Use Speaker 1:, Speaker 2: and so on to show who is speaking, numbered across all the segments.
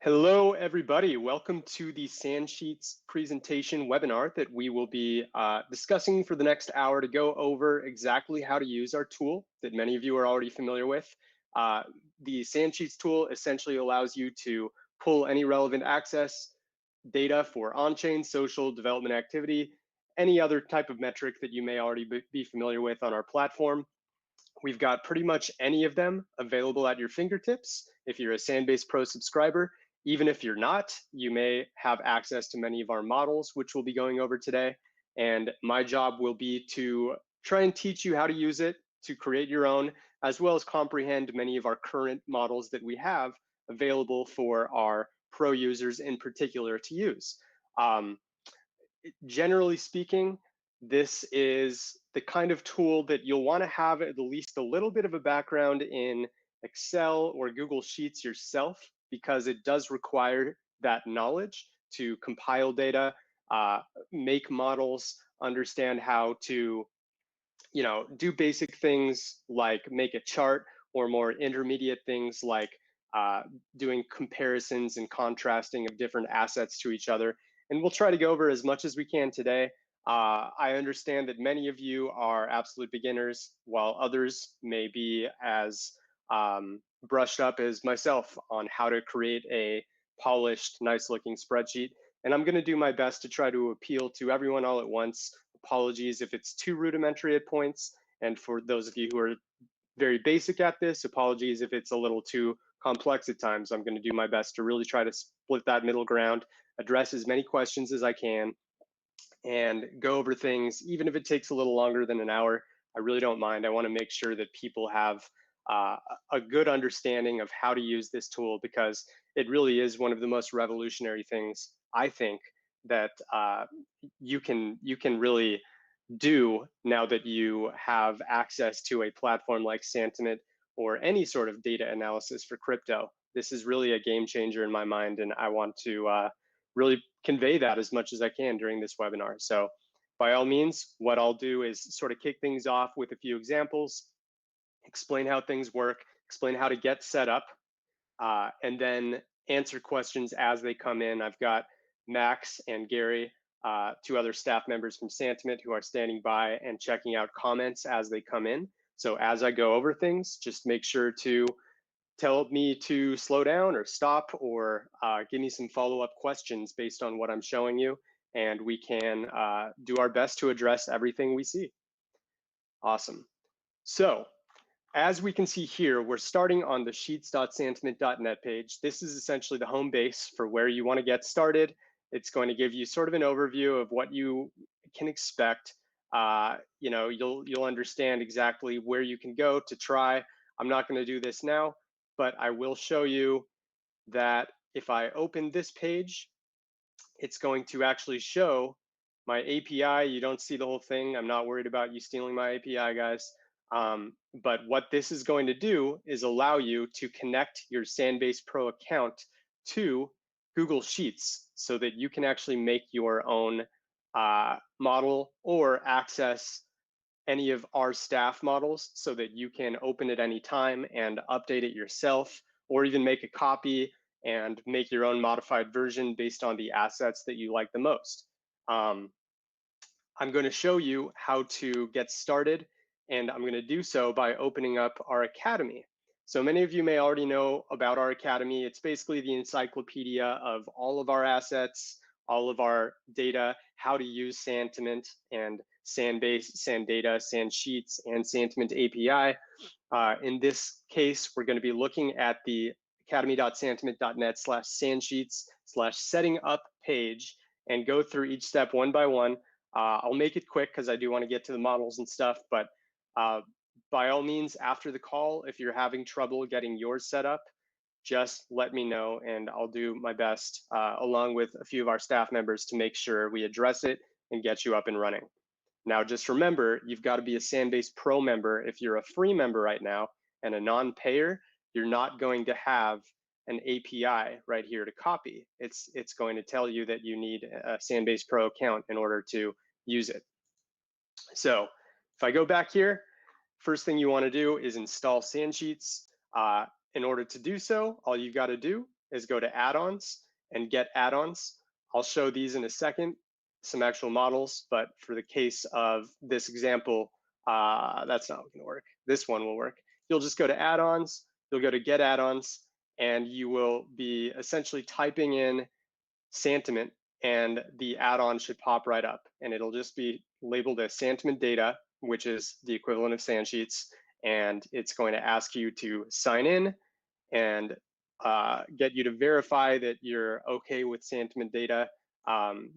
Speaker 1: Hello, everybody. Welcome to the Sansheets presentation webinar that we will be discussing for the next hour to go over exactly how to use our tool that many of you are already familiar with. The Sansheets tool essentially allows you to pull any relevant access data for on-chain, social, development activity, any other type of metric that you may already be familiar with on our platform. We've got pretty much any of them available at your fingertips if you're a Sanbase Pro subscriber. Even if you're not, you may have access to many of our models, which we'll be going over today. And my job will be to try and teach you how to use it, to create your own, as well as comprehend many of our current models that we have available for our pro users in particular to use. Generally speaking, this is the kind of tool that you'll want to have at least a little bit of a background in Excel or Google Sheets yourself, because it does require that knowledge to compile data, make models, understand how to, do basic things like make a chart, or more intermediate things like doing comparisons and contrasting of different assets to each other. And we'll try to go over as much as we can today. I understand that many of you are absolute beginners, while others may be as brushed up as myself on how to create a polished, nice looking spreadsheet. And I'm going to do my best to try to appeal to everyone all at once. Apologies if it's too rudimentary at points. And for those of you who are very basic at this, apologies if it's a little too complex at times. I'm going to do my best to really try to split that middle ground, address as many questions as I can, and go over things, even if it takes a little longer than an hour. I really don't mind. I want to make sure that people have a good understanding of how to use this tool, because it really is one of the most revolutionary things, I think, that you can really do now that you have access to a platform like Santiment or any sort of data analysis for crypto. This is really a game changer in my mind, and I want to really convey that as much as I can during this webinar. So by all means, what I'll do is sort of kick things off with a few examples, explain how things work, explain how to get set up, and then answer questions as they come in. I've got Max and Gary, two other staff members from Santiment, who are standing by and checking out comments as they come in. So as I go over things, just make sure to tell me to slow down or stop, or give me some follow-up questions based on what I'm showing you, and we can do our best to address everything we see. Awesome. So as we can see here, we're starting on the sheets.santiment.net page. This is essentially the home base for where you want to get started. It's going to give you sort of an overview of what you can expect. You'll understand exactly where you can go to try. I'm not going to do this now, but I will show you that if I open this page, it's going to actually show my API. You don't see the whole thing. I'm not worried about you stealing my API, guys. But what this is going to do is allow you to connect your Sanbase Pro account to Google Sheets, so that you can actually make your own model or access any of our staff models, so that you can open at any time and update it yourself, or even make a copy and make your own modified version based on the assets that you like the most. I'm going to show you how to get started, and I'm going to do so by opening up our Academy. So many of you may already know about our Academy. It's basically the encyclopedia of all of our assets, all of our data, how to use Santiment and Sanbase, Sandata, Sansheets, and Santiment API. In this case, we're going to be looking at the academy.santiment.net/Sansheets/setting up page, and go through each step one by one. I'll make it quick because I do want to get to the models and stuff, but by all means, after the call, if you're having trouble getting yours set up, just let me know, and I'll do my best, along with a few of our staff members, to make sure we address it and get you up and running. Now, just remember, you've got to be a Sanbase Pro member. If you're a free member right now and a non-payer, you're not going to have an API right here to copy. It's going to tell you that you need a Sanbase Pro account in order to use it. So if I go back here, first thing you want to do is install Sansheets. In order to do so, all you've got to do is go to add-ons and get add-ons. I'll show these in a second, some actual models, but for the case of this example, that's not going to work. This one will work. You'll just go to add-ons, you'll go to get add-ons, and you will be essentially typing in Santiment, and the add-on should pop right up, and it'll just be labeled as Santiment data, which is the equivalent of Sansheets, and it's going to ask you to sign in and get you to verify that you're okay with Santiment data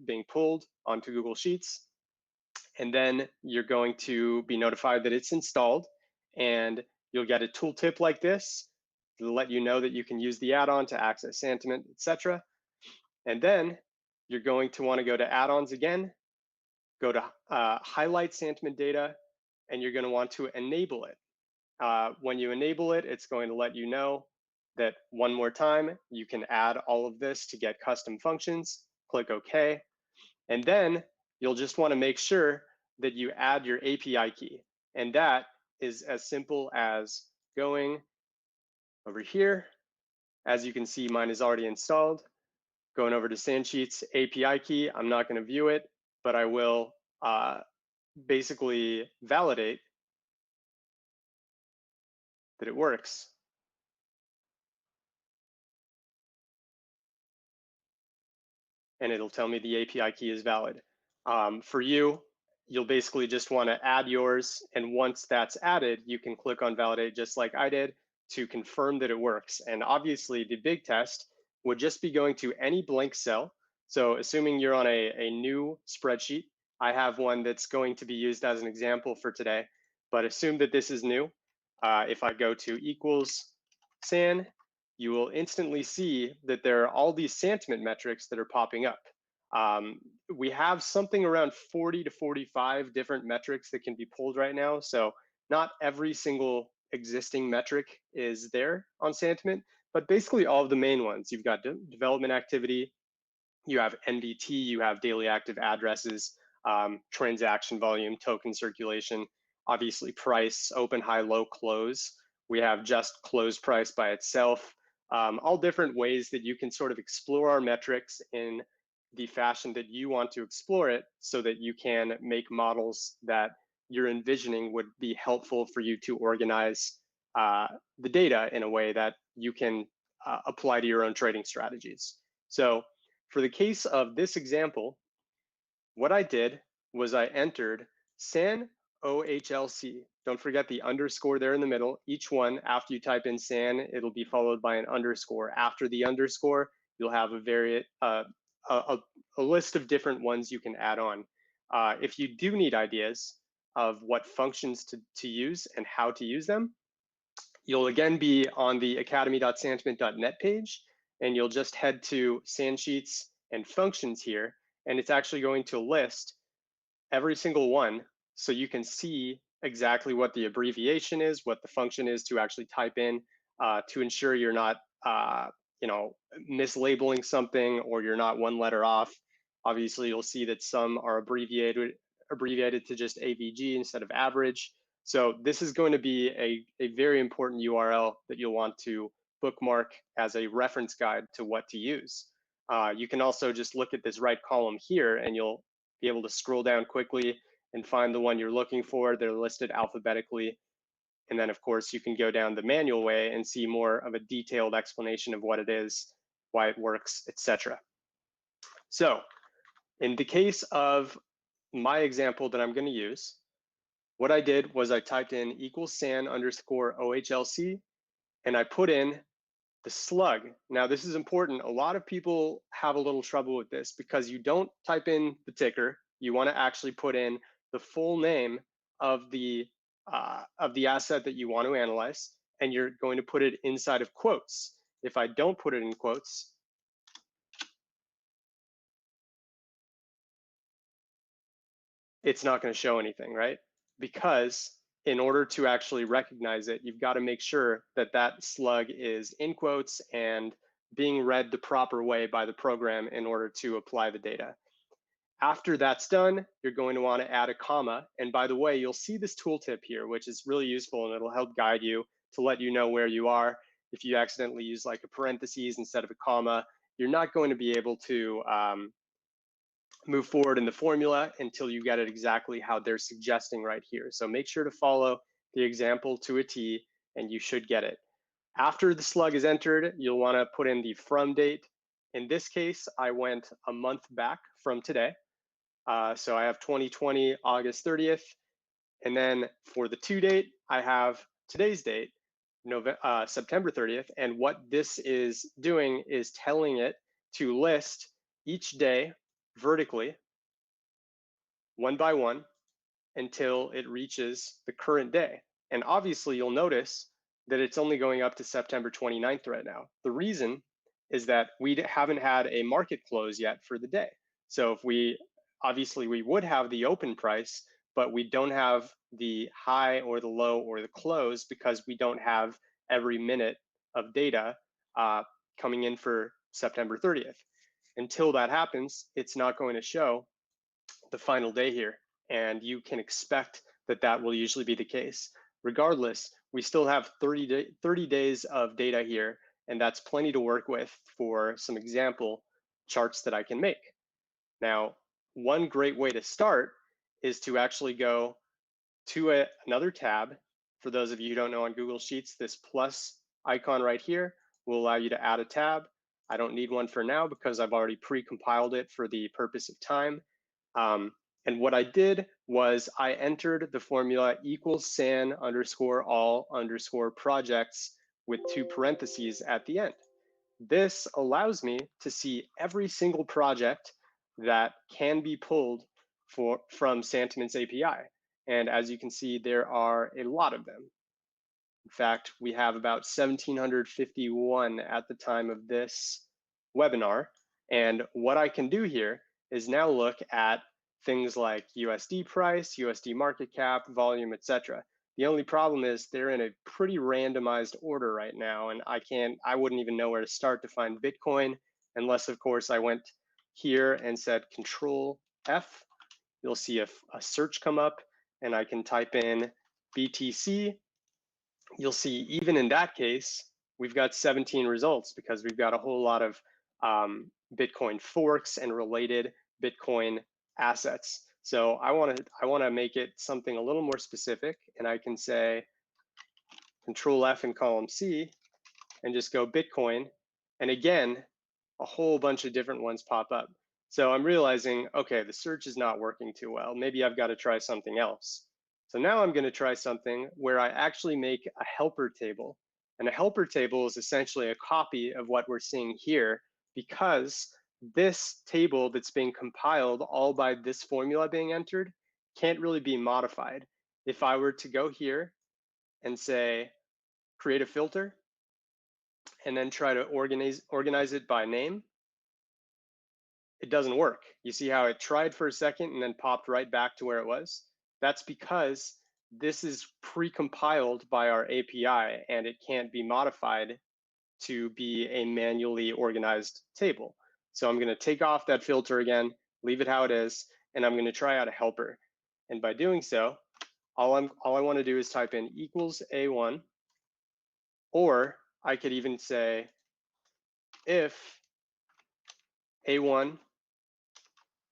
Speaker 1: being pulled onto Google Sheets. And then you're going to be notified that it's installed, and you'll get a tooltip like this to let you know that you can use the add-on to access Santiment, etc. And then you're going to want to go to add-ons again, go to highlight Santiment data, and you're going to want to enable it. When you enable it, it's going to let you know that one more time, you can add all of this to get custom functions. Click OK. And then you'll just want to make sure that you add your API key. And that is as simple as going over here. As you can see, mine is already installed. Going over to Sansheets API key, I'm not going to view it, but I will basically validate that it works. And it'll tell me the API key is valid. For you, you'll basically just want to add yours, and once that's added, you can click on validate just like I did to confirm that it works. And obviously, the big test would just be going to any blank cell. So assuming you're on a new spreadsheet, I have one that's going to be used as an example for today, but assume that this is new. If I go to equals san, you will instantly see that there are all these sentiment metrics that are popping up. We have something around 40 to 45 different metrics that can be pulled right now. So not every single existing metric is there on Santiment, but basically all of the main ones. You've got development activity, you have NVT, you have daily active addresses, transaction volume, token circulation, obviously price, open, high, low, close. We have just close price by itself. All different ways that you can sort of explore our metrics in the fashion that you want to explore it, so that you can make models that you're envisioning would be helpful for you to organize the data in a way that you can apply to your own trading strategies. So for the case of this example, what I did was I entered san OHLC. Don't forget the underscore there in the middle. Each one, after you type in san, it'll be followed by an underscore. After the underscore, you'll have a list of different ones you can add on. If you do need ideas of what functions to use and how to use them, you'll again be on the academy.santiment.net page, and you'll just head to Sansheets and functions here, and it's actually going to list every single one so you can see exactly what the abbreviation is, what the function is to actually type in to ensure you're not mislabeling something, or you're not one letter off. Obviously, you'll see that some are abbreviated to just AVG instead of average. So this is going to be a very important URL that you'll want to bookmark as a reference guide to what to use. You can also just look at this right column here, and you'll be able to scroll down quickly and find the one you're looking for. They're listed alphabetically. And then, of course, you can go down the manual way and see more of a detailed explanation of what it is, why it works, etc. So in the case of my example that I'm going to use, what I did was I typed in equals san underscore OHLC, and I put in the slug. Now, this is important. A lot of people have a little trouble with this because you don't type in the ticker. You want to actually put in the full name of the asset that you want to analyze, and you're going to put it inside of quotes. If I don't put it in quotes, it's not going to show anything, right? Because in order to actually recognize it, you've got to make sure that that slug is in quotes and being read the proper way by the program in order to apply the data. After that's done, you're going to want to add a comma. And by the way, you'll see this tooltip here, which is really useful, and it'll help guide you to let you know where you are. if you accidentally use like a parentheses instead of a comma, you're not going to be able to move forward in the formula until you get it exactly how they're suggesting right here. So make sure to follow the example to a T and you should get it. After the slug is entered, you'll want to put in the from date. In this case, I went a month back from today. So I have 2020, August 30th. And then for the to date, I have today's date, September 30th. And what this is doing is telling it to list each day vertically, one by one, until it reaches the current day. And obviously you'll notice that it's only going up to September 29th right now. The reason is that we haven't had a market close yet for the day. So if obviously we would have the open price, but we don't have the high or the low or the close because we don't have every minute of data coming in for September 30th. Until that happens, it's not going to show the final day here. And you can expect that that will usually be the case. Regardless, we still have 30 days of data here, and that's plenty to work with for some example charts that I can make. Now, one great way to start is to actually go to another tab. For those of you who don't know on Google Sheets, this plus icon right here will allow you to add a tab. I don't need one for now because I've already pre-compiled it for the purpose of time. And what I did was I entered the formula equals san underscore all underscore projects with 2 parentheses at the end. This allows me to see every single project that can be pulled from Santiment's API. And as you can see, there are a lot of them. In fact, we have about 1,751 at the time of this webinar. And what I can do here is now look at things like USD price, USD market cap, volume, etc. The only problem is they're in a pretty randomized order right now, and I wouldn't even know where to start to find Bitcoin unless, of course, I went here and said Control F. You'll see a search come up, and I can type in BTC. You'll see even in that case, we've got 17 results because we've got a whole lot of Bitcoin forks and related Bitcoin assets. So I want to make it something a little more specific, and I can say Control F in column C and just go Bitcoin. And again, a whole bunch of different ones pop up. So I'm realizing, okay, the search is not working too well. Maybe I've got to try something else. So now I'm going to try something where I actually make a helper table. And a helper table is essentially a copy of what we're seeing here, because this table that's being compiled all by this formula being entered can't really be modified. If I were to go here and say, create a filter, and then try to organize it by name, it doesn't work. You see how it tried for a second and then popped right back to where it was? That's because this is pre-compiled by our API and it can't be modified to be a manually organized table. So I'm going to take off that filter again, leave it how it is, and I'm going to try out a helper. And by doing so, all I want to do is type in equals A1, or I could even say if A1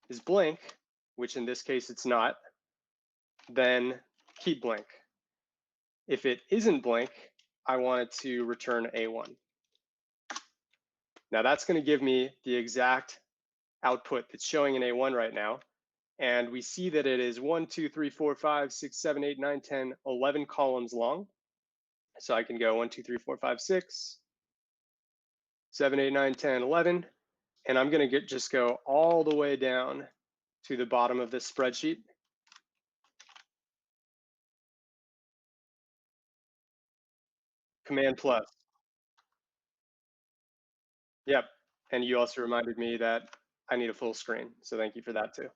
Speaker 1: is blank, which in this case it's not, then keep blank. If it isn't blank, I want it to return A1. Now that's going to give me the exact output that's showing in A1 right now. And we see that it is 1, 2, 3, 4, 5, 6, 7, 8, 9, 10, 11 columns long. So I can go 1, 2, 3, 4, 5, 6, 7, 8, 9, 10, 11. And I'm going to just go all the way down to the bottom of this spreadsheet. Command plus. Yep. And you also reminded me that I need a full screen. So thank you for that too.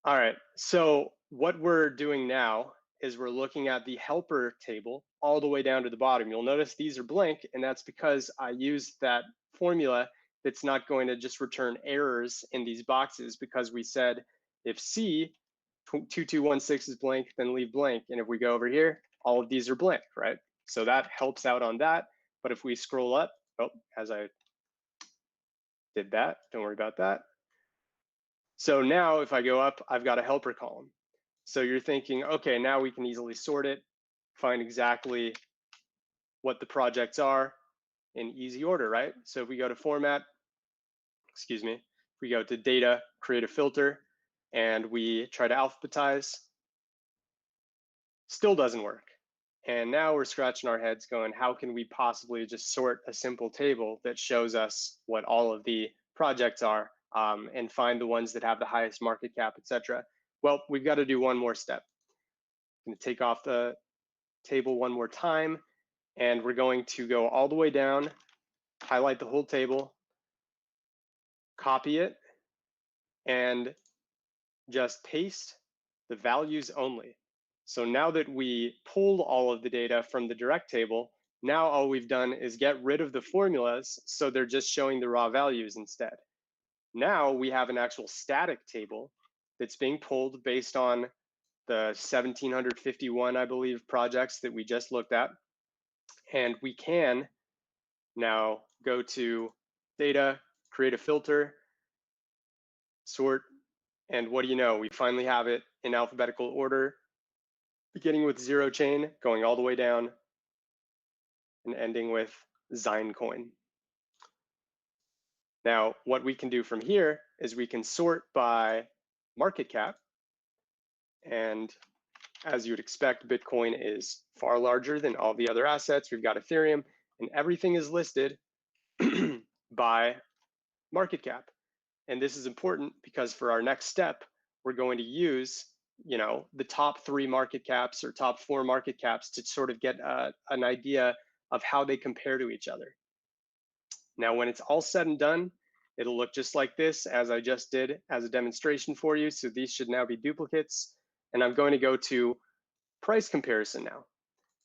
Speaker 1: All right. So what we're doing now is we're looking at the helper table all the way down to the bottom. You'll notice these are blank, and that's because I used that formula that's not going to just return errors in these boxes, because we said if C 2216 is blank, then leave blank. And if we go over here, all of these are blank, right? So that helps out on that. But if we scroll up, oh, as I did that, don't worry about that. So now if I go up, I've got a helper column. So you're thinking, okay, now we can easily sort it, find exactly what the projects are in easy order, right? So if we go to format, excuse me, if we go to data, create a filter, and we try to alphabetize, still doesn't work. And now we're scratching our heads going, how can we possibly just sort a simple table that shows us what all of the projects are and find the ones that have the highest market cap, etc. Well, we've got to do one more step. I'm going to take off the table one more time, and we're going to go all the way down, highlight the whole table, copy it, and just paste the values only. So now that we pulled all of the data from the direct table, now all we've done is get rid of the formulas, so they're just showing the raw values instead. Now we have an actual static table that's being pulled based on the 1751, I believe, projects that we just looked at. And we can now go to data, create a filter, sort, and what do you know? We finally have it in alphabetical order, beginning with zero chain, going all the way down, and ending with Zynecoin. Now, what we can do from here is we can sort by market cap. And as you would expect, Bitcoin is far larger than all the other assets. We've got Ethereum, and everything is listed by market cap. And this is important because for our next step, we're going to use, the top 3 market caps or top 4 market caps to sort of get an idea of how they compare to each other. Now, when it's all said and done, it'll look just like this, as I just did as a demonstration for you. So these should now be duplicates. And I'm going to go to price comparison now.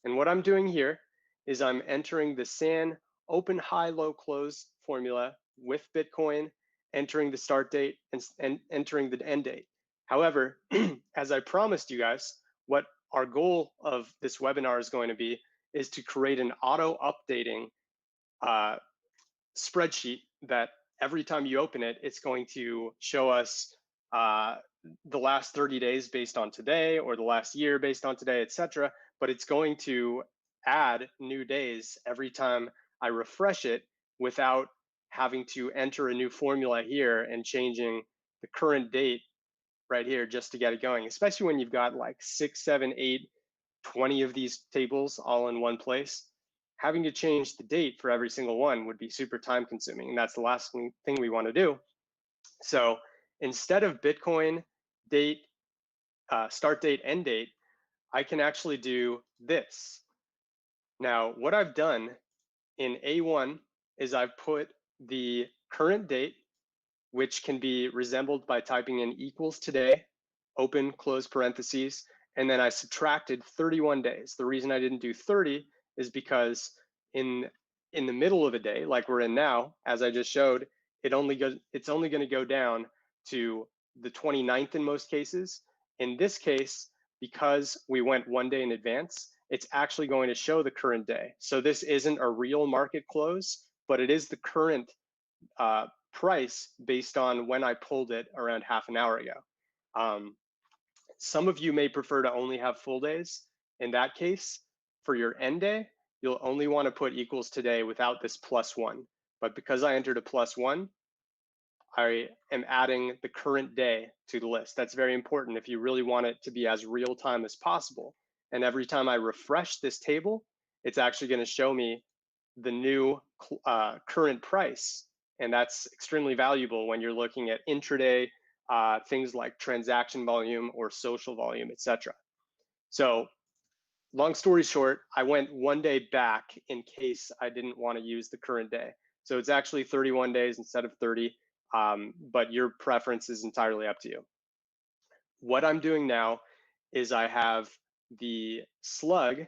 Speaker 1: And what I'm doing here is I'm entering the SAN open, high, low, close formula with Bitcoin, entering the start date and entering the end date. However, as I promised you guys, what our goal of this webinar is going to be is to create an auto updating spreadsheet that every time you open it, it's going to show us the last 30 days based on today, or the last year based on today, etc. But it's going to add new days every time I refresh it without having to enter a new formula here and changing the current date right here just to get it going, especially when you've got like 6, 7, 8, 20 of these tables all in one place. Having to change the date for every single one would be super time consuming, and that's the last thing we want to do. So instead of Bitcoin date, start date, end date, I can actually do this. Now, what I've done in A1 is I've put the current date, which can be resembled by typing in equals today, open, close parentheses, and then I subtracted 31 days. The reason I didn't do 30 is because in the middle of a day, like we're in now, as I just showed, it's only going to go down to the 29th in most cases. In this case, because we went one day in advance, it's actually going to show the current day. So this isn't a real market close, but it is the current price based on when I pulled it around half an hour ago. Some of you may prefer to only have full days. In that case, for your end day, you'll only want to put equals today without this +1. But because I entered a +1, I am adding the current day to the list. That's very important if you really want it to be as real time as possible. And every time I refresh this table, it's actually going to show me the new current price. And that's extremely valuable when you're looking at intraday things like transaction volume or social volume, etc. So long story short, I went one day back in case I didn't want to use the current day. So it's actually 31 days instead of 30, but your preference is entirely up to you. What I'm doing now is I have the slug,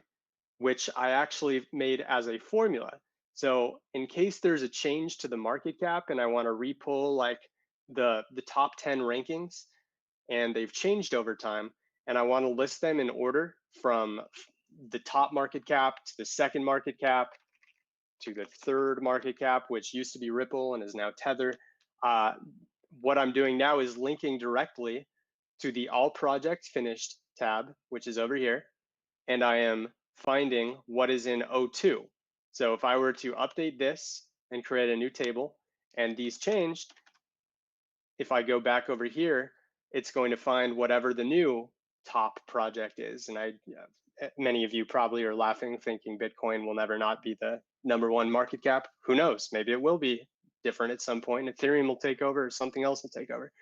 Speaker 1: which I actually made as a formula. So in case there's a change to the market cap and I want to repull like the top 10 rankings and they've changed over time, and I want to list them in order from the top market cap to the second market cap, to the third market cap, which used to be Ripple and is now Tether. What I'm doing now is linking directly to the all projects finished tab, which is over here, and I am finding what is in O2. So if I were to update this and create a new table and these changed, if I go back over here, it's going to find whatever the new top project is. And many of you probably are laughing, thinking Bitcoin will never not be the #1 market cap. Who knows? Maybe it will be different at some point. Ethereum will take over, or something else will take over.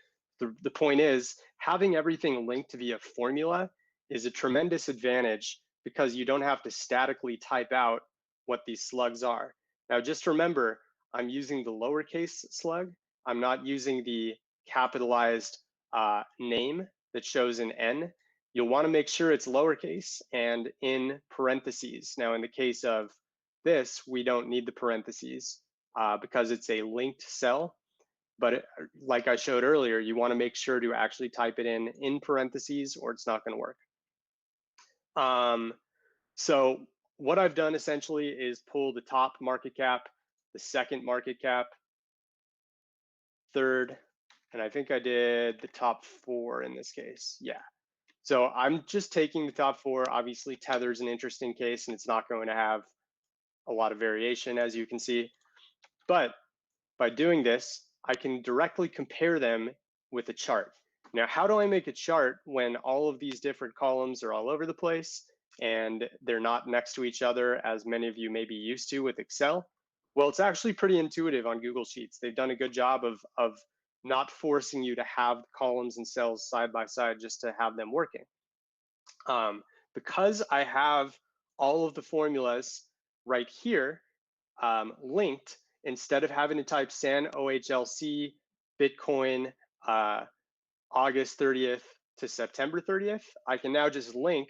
Speaker 1: The point is, having everything linked via formula is a tremendous advantage because you don't have to statically type out what these slugs are. Now, just remember, I'm using the lowercase slug. I'm not using the capitalized name that shows an N. You'll want to make sure it's lowercase and in parentheses. Now, in the case of this, we don't need the parentheses because it's a linked cell. But like I showed earlier, you want to make sure to actually type it in parentheses or it's not going to work. So what I've done essentially is pull the top market cap, the second market cap, third, and I think I did the top 4 in this case. Yeah. So I'm just taking the top 4. Obviously, Tether's an interesting case and it's not going to have a lot of variation, as you can see. But by doing this, I can directly compare them with a chart. Now, how do I make a chart when all of these different columns are all over the place and they're not next to each other, as many of you may be used to with Excel? Well, it's actually pretty intuitive on Google Sheets. They've done a good job of not forcing you to have columns and cells side by side just to have them working. Because I have all of the formulas right here linked, instead of having to type SAN OHLC Bitcoin August 30th to September 30th, I can now just link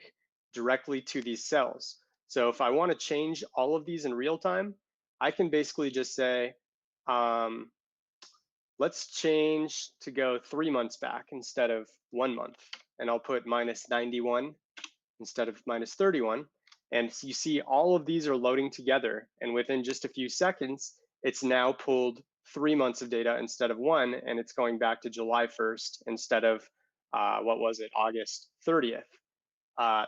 Speaker 1: directly to these cells. So if I want to change all of these in real time, I can basically just say, let's change to go 3 months back instead of 1 month. And I'll put -91 instead of -31. And you see all of these are loading together. And within just a few seconds, it's now pulled 3 months of data instead of 1, and it's going back to July 1st instead of, what was it, August 30th.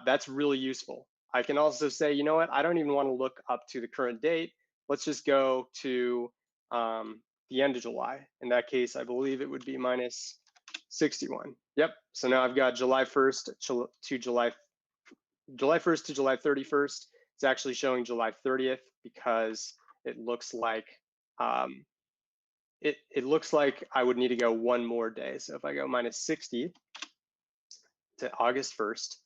Speaker 1: That's really useful. I can also say, you know what, I don't even want to look up to the current date. Let's just go to the end of July. In that case, I believe it would be -61. Yep, so now I've got July 1st to July 1st to July 31st. It's actually showing July 30th because it looks like it looks like I would need to go 1 more day. So if I go -60 to August 1st,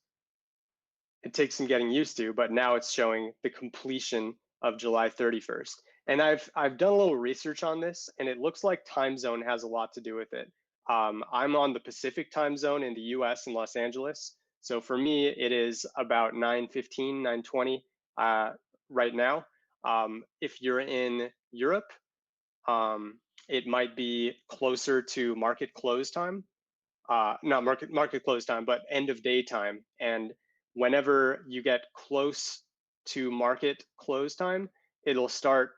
Speaker 1: it takes some getting used to, but now it's showing the completion of July 31st. And I've done a little research on this, and it looks like time zone has a lot to do with it. I'm on the Pacific time zone in the US in Los Angeles. So for me, it is about 9:15, 9:20 right now. If you're in Europe, it might be closer to market close time. Not market close time, but end of day time. And whenever you get close to market close time, it'll start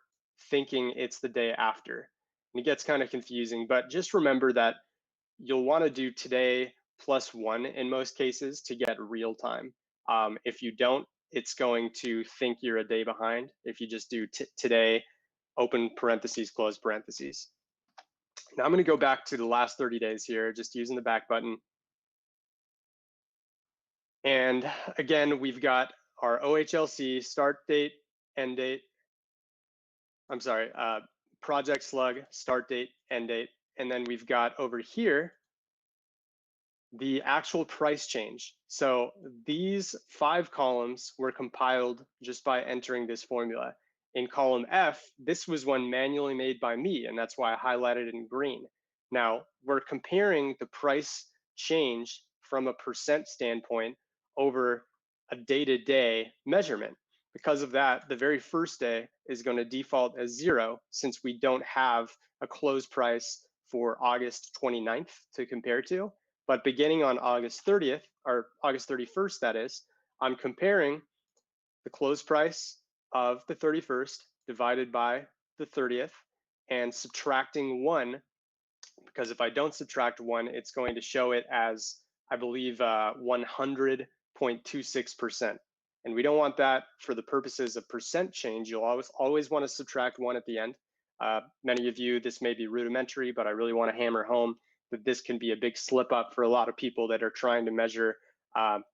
Speaker 1: thinking it's the day after. And it gets kind of confusing, but just remember that you'll want to do today +1 in most cases to get real time. If you don't, it's going to think you're a day behind. If you just do today, open parentheses, close parentheses. Now I'm going to go back to the last 30 days here, just using the back button. And again, we've got our OHLC start date, end date. I'm sorry, project slug, start date, end date. And then we've got over here the actual price change. So these 5 columns were compiled just by entering this formula. In column F, this was one manually made by me, and that's why I highlighted it in green. Now, we're comparing the price change from a percent standpoint over a day-to-day measurement. Because of that, the very first day is going to default as 0 since we don't have a close price for August 29th to compare to. But beginning on August 30th, or August 31st, that is, I'm comparing the close price of the 31st divided by the 30th and subtracting 1, because if I don't subtract 1, it's going to show it as, I believe, 100.26%. And we don't want that for the purposes of percent change. You'll always want to subtract 1 at the end. Many of you, this may be rudimentary, but I really want to hammer home that this can be a big slip up for a lot of people that are trying to measure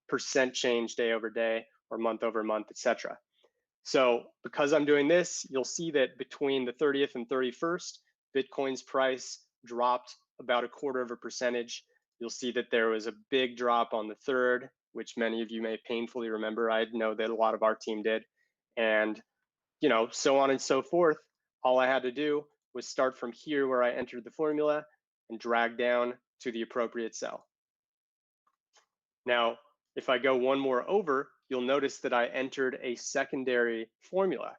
Speaker 1: percent change day over day or month over month, etc. So because I'm doing this, you'll see that between the 30th and 31st, Bitcoin's price dropped about 0.25%. You'll see that there was a big drop on the 3rd, which many of you may painfully remember. I know that a lot of our team did. And, so on and so forth. All I had to do was start from here where I entered the formula and drag down to the appropriate cell. Now, if I go one more over, you'll notice that I entered a secondary formula.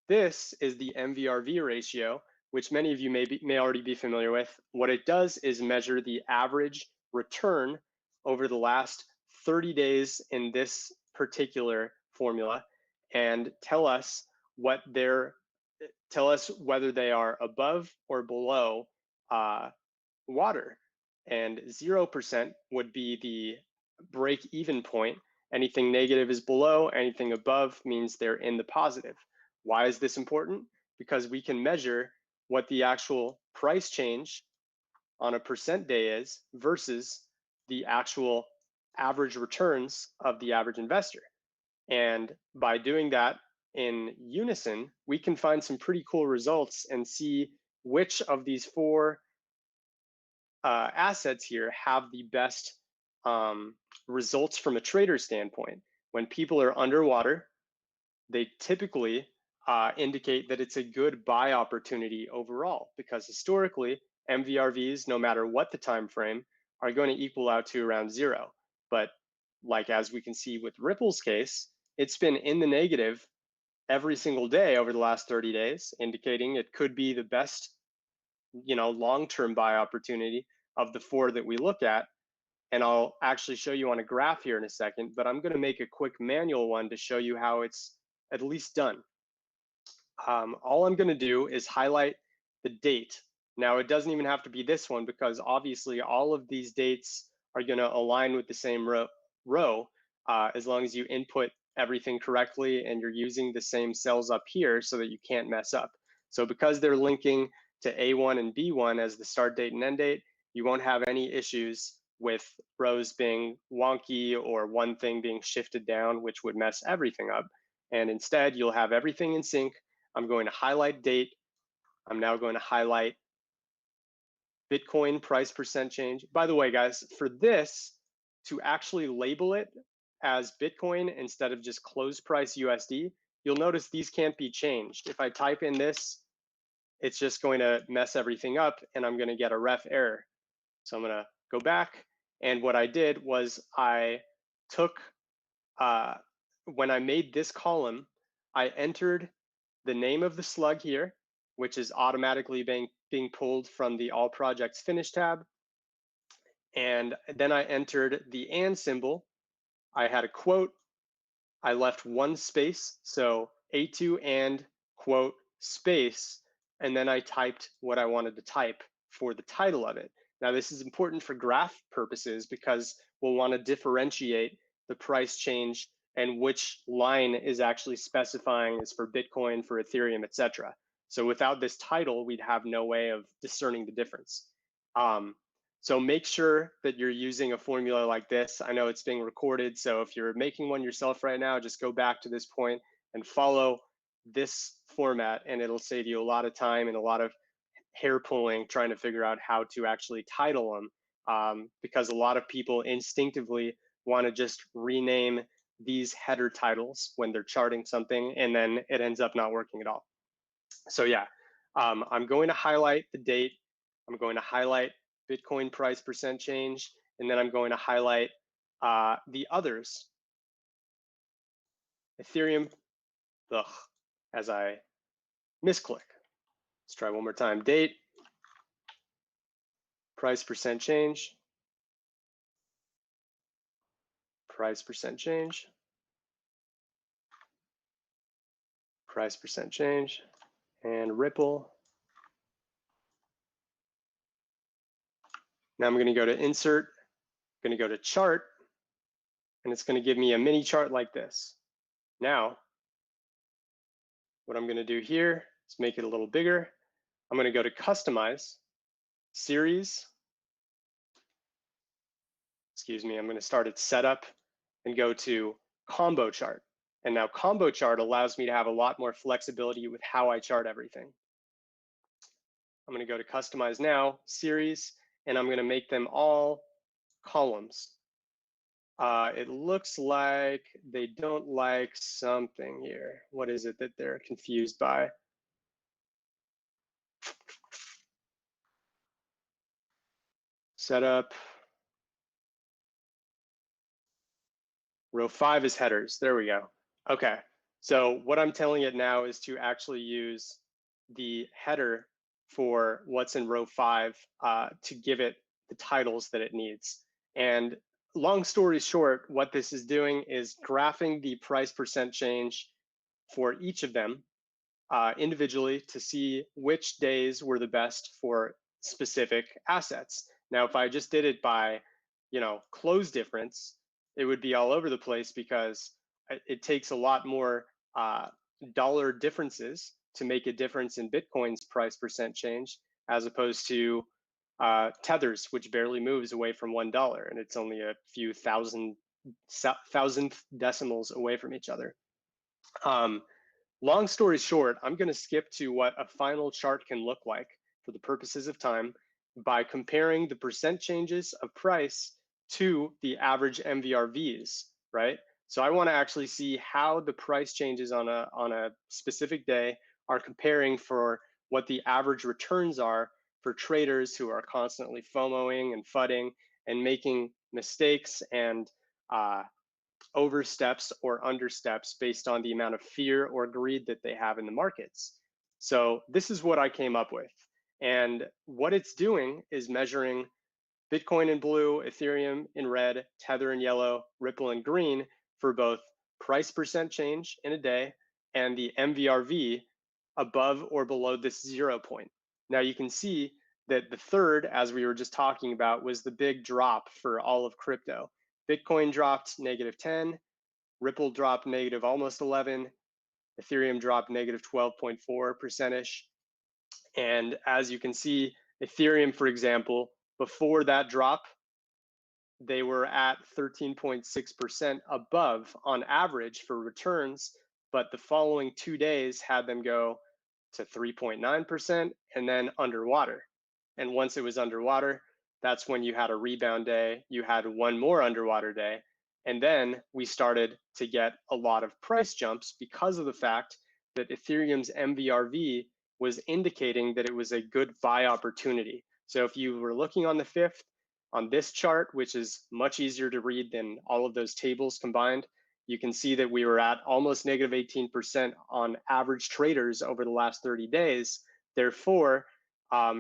Speaker 1: This is the MVRV ratio, which many of you may already be familiar with. What it does is measure the average return over the last 30 days in this particular formula and tell us whether they are above or below water. And 0% would be the break-even point. Anything negative is below, anything above means they're in the positive. Why is this important? Because we can measure what the actual price change on a percent day is versus the actual average returns of the average investor. And by doing that in unison, we can find some pretty cool results and see which of these 4 assets here have the best results from a trader standpoint. When people are underwater, they typically indicate that it's a good buy opportunity overall, because historically MVRVs, no matter what the time frame, are going to equal out to around 0. But like as we can see with Ripple's case, it's been in the negative every single day over the last 30 days, indicating it could be the best long-term buy opportunity of the 4 that we look at. And I'll actually show you on a graph here in a second, but I'm going to make a quick manual one to show you how it's at least done. All I'm going to do is highlight the date. Now, it doesn't even have to be this one, because obviously all of these dates are going to align with the same row as long as you input everything correctly and you're using the same cells up here so that you can't mess up. So because they're linking to A1 and B1 as the start date and end date, you won't have any issues with rows being wonky or one thing being shifted down, which would mess everything up. And instead, you'll have everything in sync. I'm going to highlight date. I'm now going to highlight Bitcoin price percent change. By the way, guys, for this, to actually label it as Bitcoin instead of just close price USD, you'll notice these can't be changed. If I type in this, it's just going to mess everything up and I'm going to get a ref error. So I'm going to go back, and what I did was I took, when I made this column, I entered the name of the slug here, which is automatically being pulled from the All Projects Finish tab. And then I entered the and symbol. I had a quote. I left one space, so A2 and quote space, and then I typed what I wanted to type for the title of it. Now, this is important for graph purposes because we'll want to differentiate the price change and which line is actually specifying is for Bitcoin, for Ethereum, etc. So without this title, we'd have no way of discerning the difference. So make sure that you're using a formula like this. I know it's being recorded, so if you're making one yourself right now, just go back to this point and follow this format, and it'll save you a lot of time and a lot of hair pulling trying to figure out how to actually title them, because a lot of people instinctively want to just rename these header titles when they're charting something, and then it ends up not working at all. So yeah, I'm going to highlight the date. I'm going to highlight Bitcoin price percent change, and then I'm going to highlight the others. Ethereum, as I misclick. Let's try one more time. Date, price percent change, price percent change, price percent change, and Ripple. Now I'm going to go to insert, I'm going to go to chart, and it's going to give me a mini chart like this. Now, what I'm going to do here is make it a little bigger. I'm going to go to customize, series, excuse me, I'm going to start at setup and go to combo chart. And now combo chart allows me to have a lot more flexibility with how I chart everything. I'm going to go to customize now, series, and I'm going to make them all columns. It looks like they don't like something here. What is it that they're confused by? Setup. Row 5 is headers. There we go. Okay. So what I'm telling it now is to actually use the header for what's in row 5 to give it the titles that it needs. And long story short, what this is doing is graphing the price percent change for each of them individually to see which days were the best for specific assets. Now, if I just did it by, close difference, it would be all over the place because it takes a lot more dollar differences to make a difference in Bitcoin's price percent change, as opposed to tethers, which barely moves away from $1, and it's only a few thousandth decimals away from each other. Long story short, I'm going to skip to what a final chart can look like for the purposes of time by comparing the percent changes of price to the average MVRVs, right? So I want to actually see how the price changes on a specific day are comparing for what the average returns are for traders who are constantly FOMOing and FUDing and making mistakes and oversteps or understeps based on the amount of fear or greed that they have in the markets. So this is what I came up with. And what it's doing is measuring Bitcoin in blue, Ethereum in red, Tether in yellow, Ripple in green for both price percent change in a day and the MVRV above or below this 0 point. Now you can see that the third, as we were just talking about, was the big drop for all of crypto. Bitcoin dropped -10, Ripple dropped negative almost 11, Ethereum dropped negative 12.4%-ish. And as you can see, Ethereum, for example, before that drop, they were at 13.6% above on average for returns, but the following 2 days had them go to 3.9% and then underwater. And once it was underwater, that's when you had a rebound day, you had one more underwater day, and then we started to get a lot of price jumps because of the fact that Ethereum's MVRV was indicating that it was a good buy opportunity. So if you were looking on the 5th, on this chart, which is much easier to read than all of those tables combined, you can see that we were at almost -18% on average traders over the last 30 days. Therefore,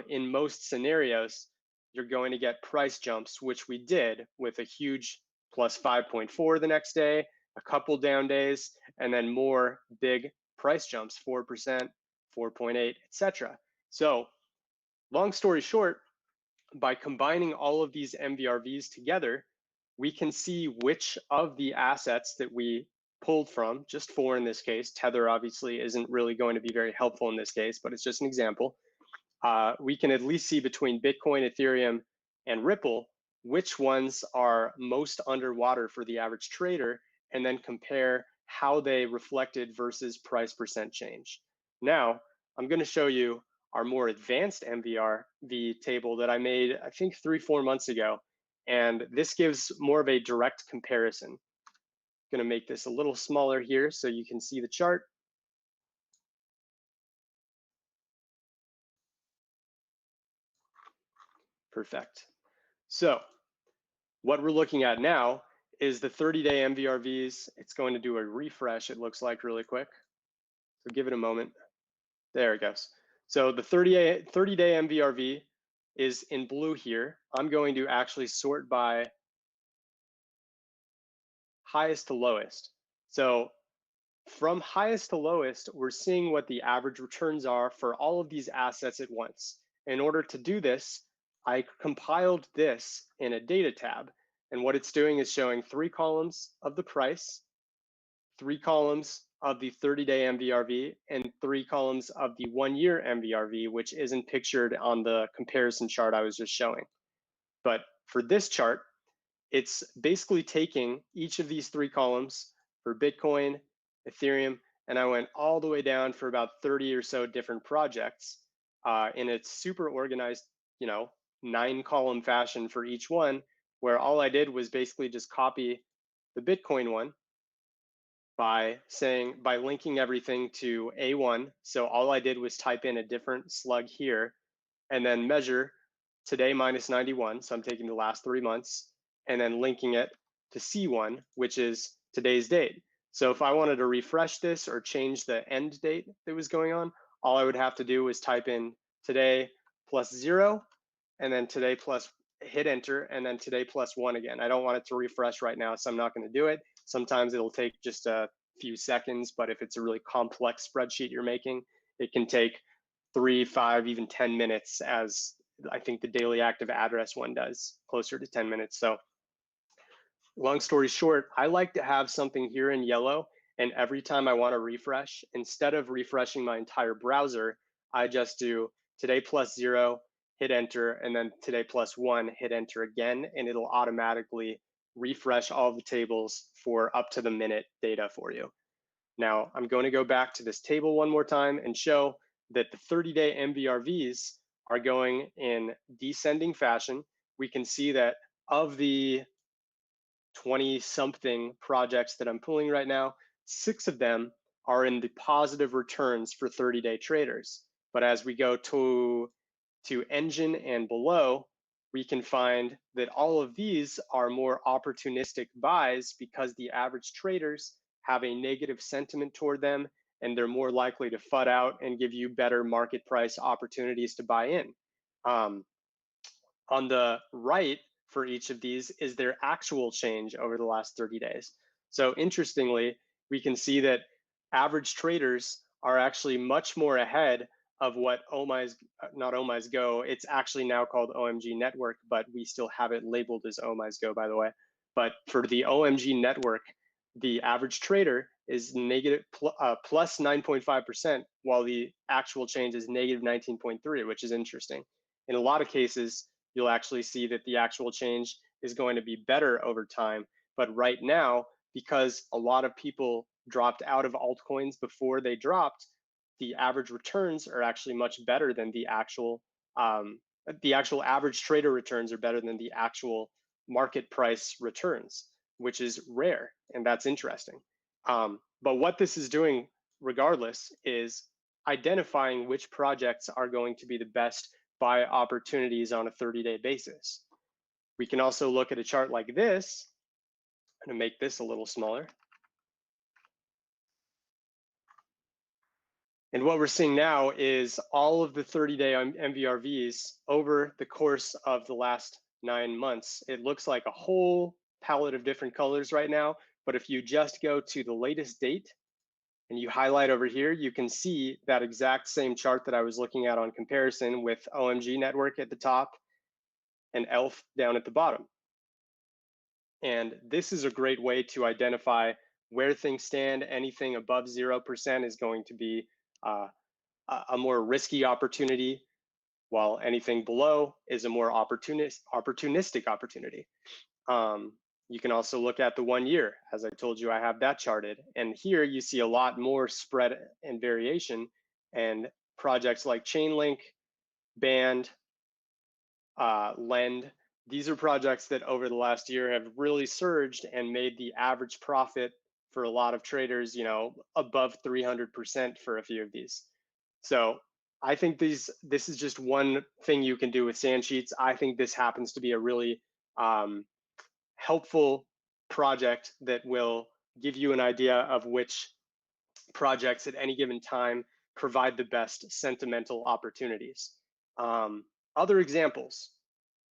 Speaker 1: in most scenarios, you're going to get price jumps, which we did with a huge plus 5.4 the next day, a couple down days, and then more big price jumps, 4%, 4.8, etc. So long story short, by combining all of these MVRVs together, we can see which of the assets that we pulled from, just 4 in this case. Tether obviously isn't really going to be very helpful in this case, but it's just an example. We can at least see between Bitcoin, Ethereum, and Ripple, which ones are most underwater for the average trader, and then compare how they reflected versus price percent change. Now, I'm going to show you our more advanced MVRV table that I made, I think 3-4 months ago. And this gives more of a direct comparison. I'm going to make this a little smaller here so you can see the chart. Perfect. So what we're looking at now is the 30-day MVRVs. It's going to do a refresh, it looks like, really quick. So give it a moment. There it goes. So the 30-day MVRV is in blue here. I'm going to actually sort by highest to lowest. So From highest to lowest, we're seeing what the average returns are for all of these assets at once. In order to do this, I compiled this in a data tab. And what it's doing is showing 3 columns of the price, 3 columns of the 30-day MVRV, and 3 columns of the 1-year MVRV, which isn't pictured on the comparison chart I was just showing. But for this chart, it's basically taking each of these 3 columns for Bitcoin, Ethereum, and I went all the way down for about 30 or so different projects in a super organized, 9-column fashion for each one, where all I did was basically just copy the Bitcoin one by linking everything to A1. So all I did was type in a different slug here and then measure today minus 91. So I'm taking the last 3 months and then linking it to C1, which is today's date. So if I wanted to refresh this or change the end date that was going on, all I would have to do was type in today plus 0 and then today plus, hit enter, and then today plus 1 again. I don't want it to refresh right now, so I'm not going to do it. Sometimes it'll take just a few seconds, but if it's a really complex spreadsheet you're making, it can take 3, 5, even 10 minutes, as I think the daily active address one does, closer to 10 minutes. So long story short, I like to have something here in yellow, and every time I want to refresh, instead of refreshing my entire browser, I just do today plus 0, hit enter, and then today plus 1, hit enter again, and it'll automatically refresh all the tables for up to the minute data for you. Now, I'm going to go back to this table one more time and show that the 30-day MVRVs are going in descending fashion. We can see that of the 20-something projects that I'm pulling right now, 6 of them are in the positive returns for 30-day traders. But as we go to engine and below, we can find that all of these are more opportunistic buys because the average traders have a negative sentiment toward them, and they're more likely to FUD out and give you better market price opportunities to buy in. On the right for each of these is their actual change over the last 30 days. So interestingly, we can see that average traders are actually much more ahead of what not OMI's Go, it's actually now called OMG Network, but we still have it labeled as OMI's Go, by the way. But for the OMG Network, the average trader is plus 9.5%, while the actual change is negative 19.3, which is interesting. In a lot of cases, you'll actually see that the actual change is going to be better over time. But right now, because a lot of people dropped out of altcoins before they dropped, the average returns are actually much better than the actual average trader returns are better than the actual market price returns, which is rare, and that's interesting. But what this is doing regardless is identifying which projects are going to be the best buy opportunities on a 30-day basis. We can also look at a chart like this. I'm going to make this a little smaller. And what we're seeing now is all of the 30-day MVRVs over the course of the last 9 months. It looks like a whole palette of different colors right now, but if you just go to the latest date and you highlight over here, you can see that exact same chart that I was looking at on comparison with OMG Network at the top and ELF down at the bottom. And this is a great way to identify where things stand. Anything above 0% is going to be a more risky opportunity, while anything below is a more opportunistic opportunity. You can also look at the 1 year. As I told you, I have that charted. And here you see a lot more spread and variation, and projects like Chainlink, Band, Lend, these are projects that over the last year have really surged and made the average profit for a lot of traders, above 300% for a few of these. So I think this is just one thing you can do with Sansheets. I think this happens to be a really helpful project that will give you an idea of which projects at any given time provide the best sentimental opportunities. Other examples.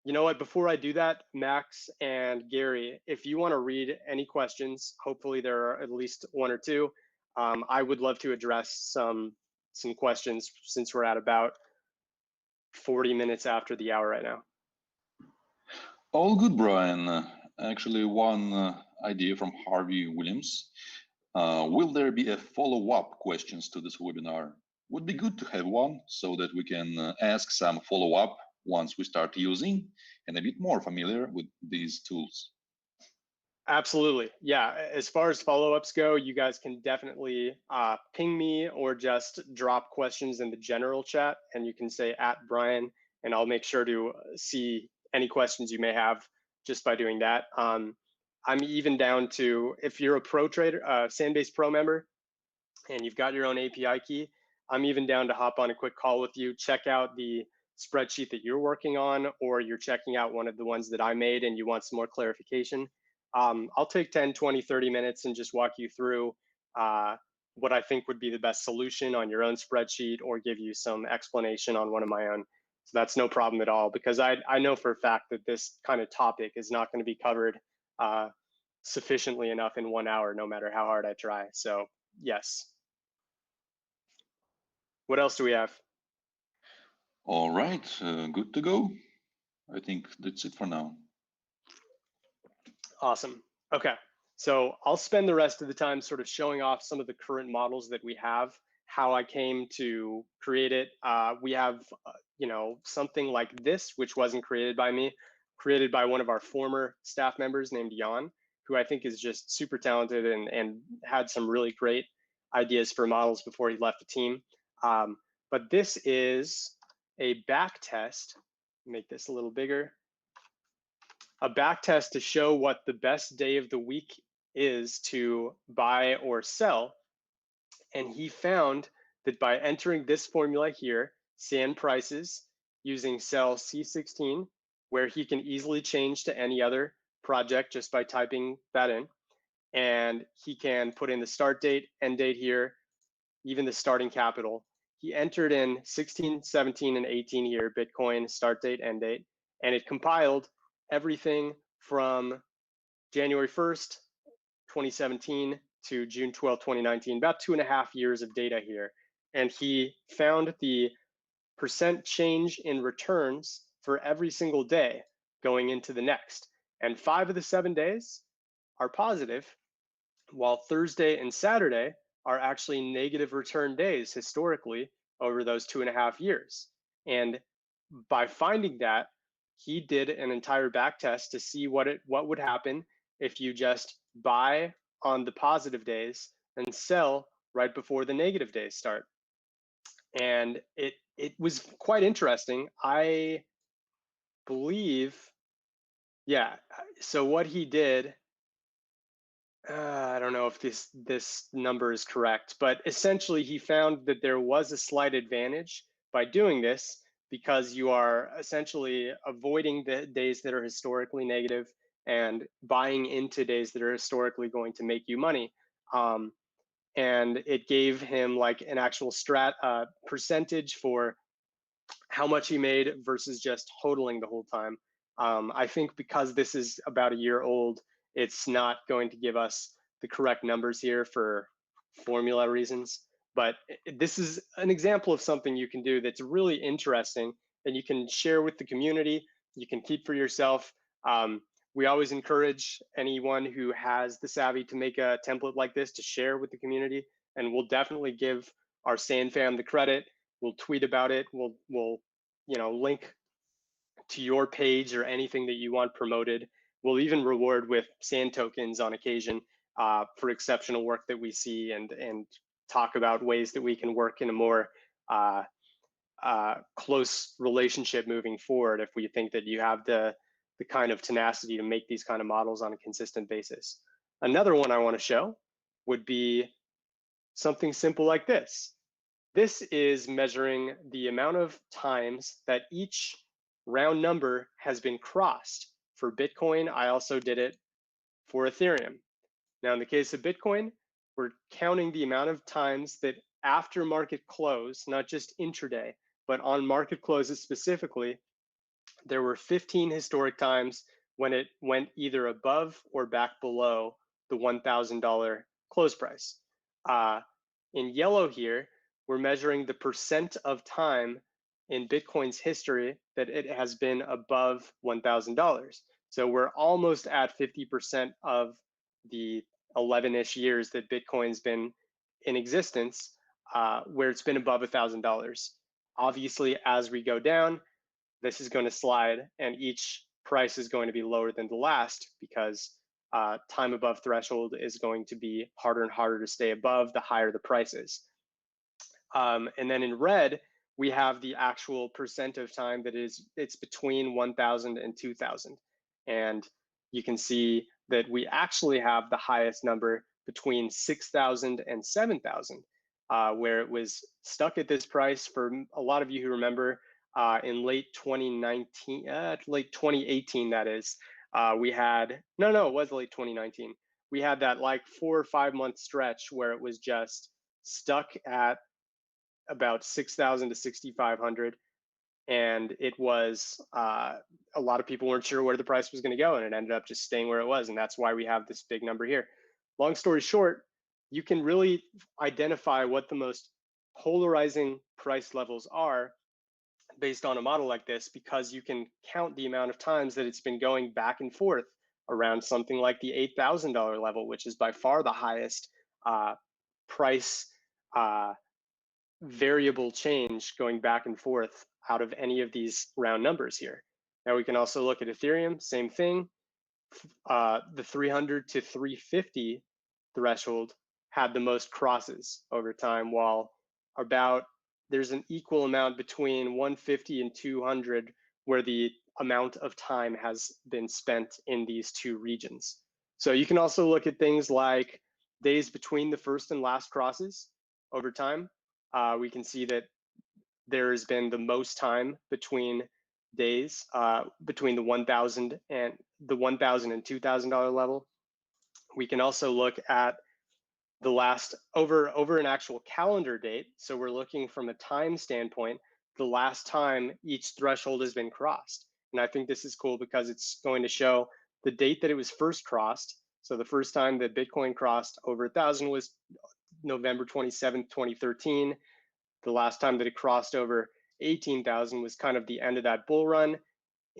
Speaker 1: You know what, before I do that, Max and Gary, if you want to read any questions, hopefully there are at least 1 or 2, I would love to address some questions since we're at about 40 minutes after the hour right now.
Speaker 2: All good, Brian. Actually, one idea from Harvey Williams. Will there be a follow-up questions to this webinar? Would be good to have one so that we can ask some follow-up once we start using and a bit more familiar with these tools.
Speaker 1: Absolutely. Yeah. As far as follow-ups go, you guys can definitely ping me or just drop questions in the general chat, and you can say @Brian, and I'll make sure to see any questions you may have just by doing that. I'm even down to, if you're a pro trader, Sanbase Pro member, and you've got your own API key, I'm even down to hop on a quick call with you, check out the spreadsheet that you're working on, or you're checking out one of the ones that I made and you want some more clarification. I'll take 10, 20, 30 minutes and just walk you through what I think would be the best solution on your own spreadsheet, or give you some explanation on one of my own. So that's no problem at all, because I know for a fact that this kind of topic is not going to be covered sufficiently enough in 1 hour, no matter how hard I try. So yes. What else do we have?
Speaker 2: All right, good to go. I think that's it for now.
Speaker 1: Awesome. Okay, so I'll spend the rest of the time sort of showing off some of the current models that we have, how I came to create it. We have, something like this, which wasn't created by me, created by one of our former staff members named Jan, who I think is just super talented and had some really great ideas for models before he left the team. But this is a back test. Make this a little bigger. A back test to show what the best day of the week is to buy or sell. And he found that by entering this formula here, SAN prices, using cell C16, where he can easily change to any other project just by typing that in, and he can put in the start date, end date here, even the starting capital. He entered in 16, 17, and 18 here, Bitcoin, start date, end date, and it compiled everything from January 1st, 2017 to June 12th, 2019, about 2.5 years of data here. And he found the percent change in returns for every single day going into the next. And 5 of the 7 days are positive, while Thursday and Saturday are actually negative return days historically over those 2.5 years. And by finding that, he did an entire back test to see what would happen if you just buy on the positive days and sell right before the negative days start. And it was quite interesting. I believe, yeah. So what he did, I don't know if this number is correct, but essentially he found that there was a slight advantage by doing this, because you are essentially avoiding the days that are historically negative and buying into days that are historically going to make you money. And it gave him like an actual percentage for how much he made versus just hodling the whole time. I think because this is about a year old, it's not going to give us the correct numbers here for formula reasons. But this is an example of something you can do that's really interesting, and you can share with the community. You can keep for yourself. We always encourage anyone who has the savvy to make a template like this to share with the community, and we'll definitely give our San fam the credit. We'll tweet about it. We'll link to your page or anything that you want promoted. We'll even reward with SAN tokens on occasion for exceptional work that we see, and talk about ways that we can work in a more close relationship moving forward if we think that you have the kind of tenacity to make these kind of models on a consistent basis. Another one I want to show would be something simple like this. This is measuring the amount of times that each round number has been crossed. For Bitcoin, I also did it for Ethereum. Now, in the case of Bitcoin, we're counting the amount of times that after market close, not just intraday, but on market closes specifically, there were 15 historic times when it went either above or back below the $1,000 close price. In yellow here, we're measuring the percent of time in Bitcoin's history that it has been above $1,000. So we're almost at 50% of the 11-ish years that Bitcoin's been in existence, where it's been above $1,000. Obviously, as we go down, this is going to slide, and each price is going to be lower than the last because time above threshold is going to be harder and harder to stay above the higher the price is. And then in red, we have the actual percent of time that it's between 1,000 and 2,000. And you can see that we actually have the highest number between 6,000 and 7,000, where it was stuck at this price for a lot of you who remember in late 2019, late 2018, that is. We had, no, it was late 2019. We had that like 4 or 5 month stretch where it was just stuck at about 6,000 to 6,500, and it was a lot of people weren't sure where the price was going to go, and it ended up just staying where it was, and that's why we have this big number here. Long story short, you can really identify what the most polarizing price levels are based on a model like this, because you can count the amount of times that it's been going back and forth around something like the $8,000 level, which is by far the highest price variable change going back and forth out of any of these round numbers here. Now we can also look at Ethereum, same thing. The 300 to 350 threshold had the most crosses over time, while there's an equal amount between 150 and 200 where the amount of time has been spent in these two regions. So you can also look at things like days between the first and last crosses over time. We can see that there has been the most time between days between the 1,000 and the $1,000 and $2,000 level. We can also look at the last over an actual calendar date. So we're looking from a time standpoint, the last time each threshold has been crossed. And I think this is cool because it's going to show the date that it was first crossed. So the first time that Bitcoin crossed over 1,000 was November 27th, 2013. The last time that it crossed over 18,000 was kind of the end of that bull run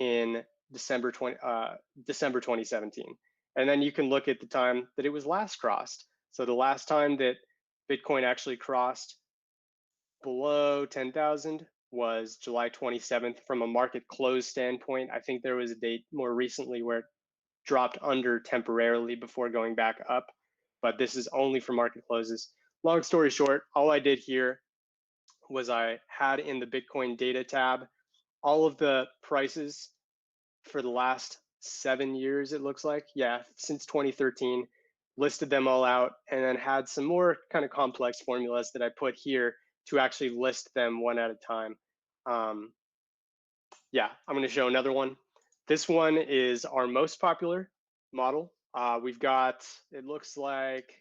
Speaker 1: in December 2017. And then you can look at the time that it was last crossed. So the last time that Bitcoin actually crossed below 10,000 was July 27th. From a market close standpoint, I think there was a date more recently where it dropped under temporarily before going back up, but this is only for market closes. Long story short, all I did here was I had in the Bitcoin data tab all of the prices for the last 7 years, it looks like. Yeah, since 2013, listed them all out, and then had some more kind of complex formulas that I put here to actually list them one at a time. Yeah, I'm going to show another one. This one is our most popular model. We've got, it looks like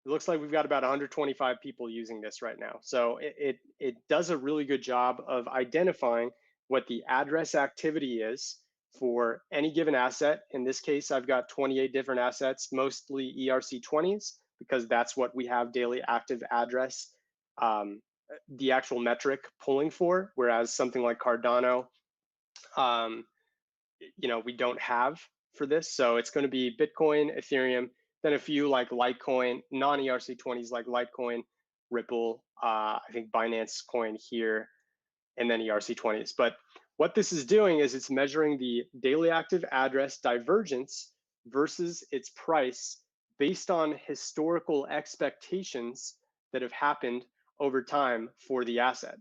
Speaker 1: we've got about 125 people using this right now. So it does a really good job of identifying what the address activity is for any given asset. In this case, I've got 28 different assets, mostly ERC20s, because that's what we have daily active address, the actual metric pulling for, whereas something like Cardano, we don't have for this. So it's going to be Bitcoin, Ethereum, then a few like Litecoin, non-ERC20s like Litecoin, Ripple, I think Binance Coin here, and then ERC20s. But what this is doing is it's measuring the daily active address divergence versus its price based on historical expectations that have happened over time for the asset.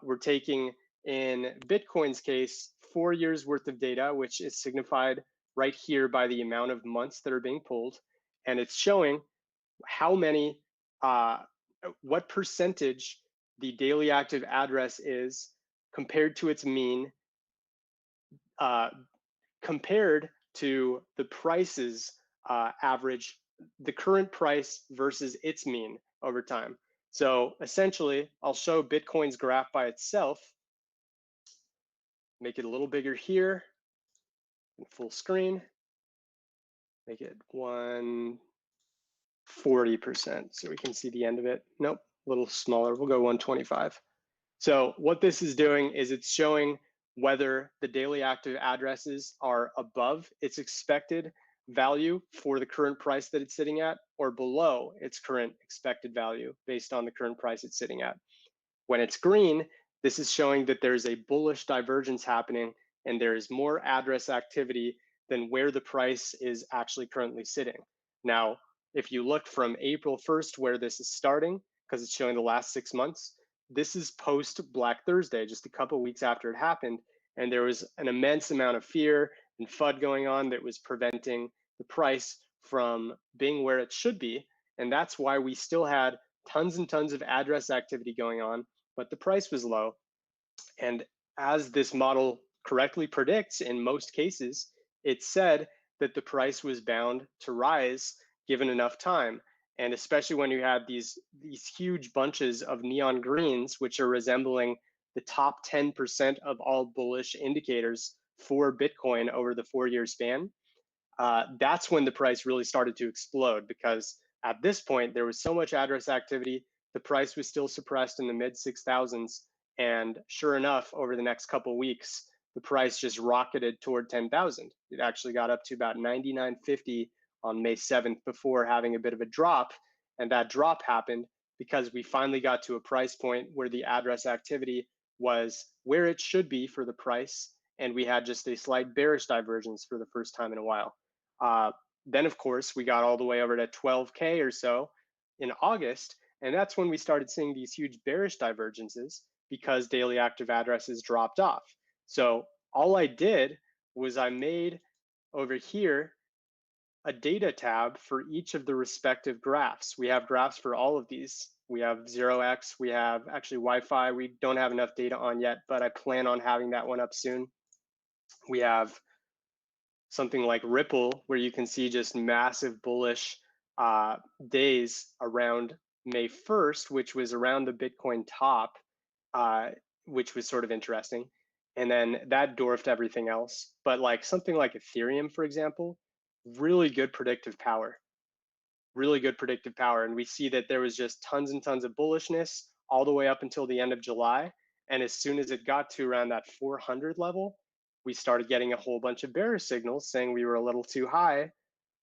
Speaker 1: We're taking, in Bitcoin's case, 4 years worth of data, which is signified right here by the amount of months that are being pulled. And it's showing how many, what percentage the daily active address is compared to its mean, compared to the prices average, the current price versus its mean over time. So essentially, I'll show Bitcoin's graph by itself, make it a little bigger here, full screen, make it 1 40%, so we can see the end of it. Nope, a little smaller. We'll go 125. So what this is doing is it's showing whether the daily active addresses are above its expected value for the current price that it's sitting at or below its current expected value based on the current price it's sitting at. When it's green, this is showing that there's a bullish divergence happening and there is more address activity than where the price is actually currently sitting. Now, if you look from April 1st, where this is starting, because it's showing the last 6 months, this is post Black Thursday, just a couple weeks after it happened. And there was an immense amount of fear and FUD going on that was preventing the price from being where it should be. And that's why we still had tons and tons of address activity going on, but the price was low. And as this model correctly predicts in most cases, it said that the price was bound to rise given enough time. And especially when you had these huge bunches of neon greens, which are resembling the top 10% of all bullish indicators for Bitcoin over the 4-year span, that's when the price really started to explode, because at this point, there was so much address activity, the price was still suppressed in the mid 6,000s. And sure enough, over the next couple of weeks, the price just rocketed toward 10,000. It actually got up to about 99.50 on May 7th before having a bit of a drop. And that drop happened because we finally got to a price point where the address activity was where it should be for the price. And we had just a slight bearish divergence for the first time in a while. Then, of course, we got all the way over to 12K or so in August. And that's when we started seeing these huge bearish divergences because daily active addresses dropped off. So all I did was I made over here a data tab for each of the respective graphs. We have graphs for all of these. We have 0x, we have actually Wi-Fi. We don't have enough data on yet, but I plan on having that one up soon. We have something like Ripple, where you can see just massive bullish days around May 1st, which was around the Bitcoin top, which was sort of interesting. And then that dwarfed everything else. But like something like Ethereum, for example, really good predictive power, really good predictive power. And we see that there was just tons and tons of bullishness all the way up until the end of July. And as soon as it got to around that 400 level, we started getting a whole bunch of bearish signals saying we were a little too high.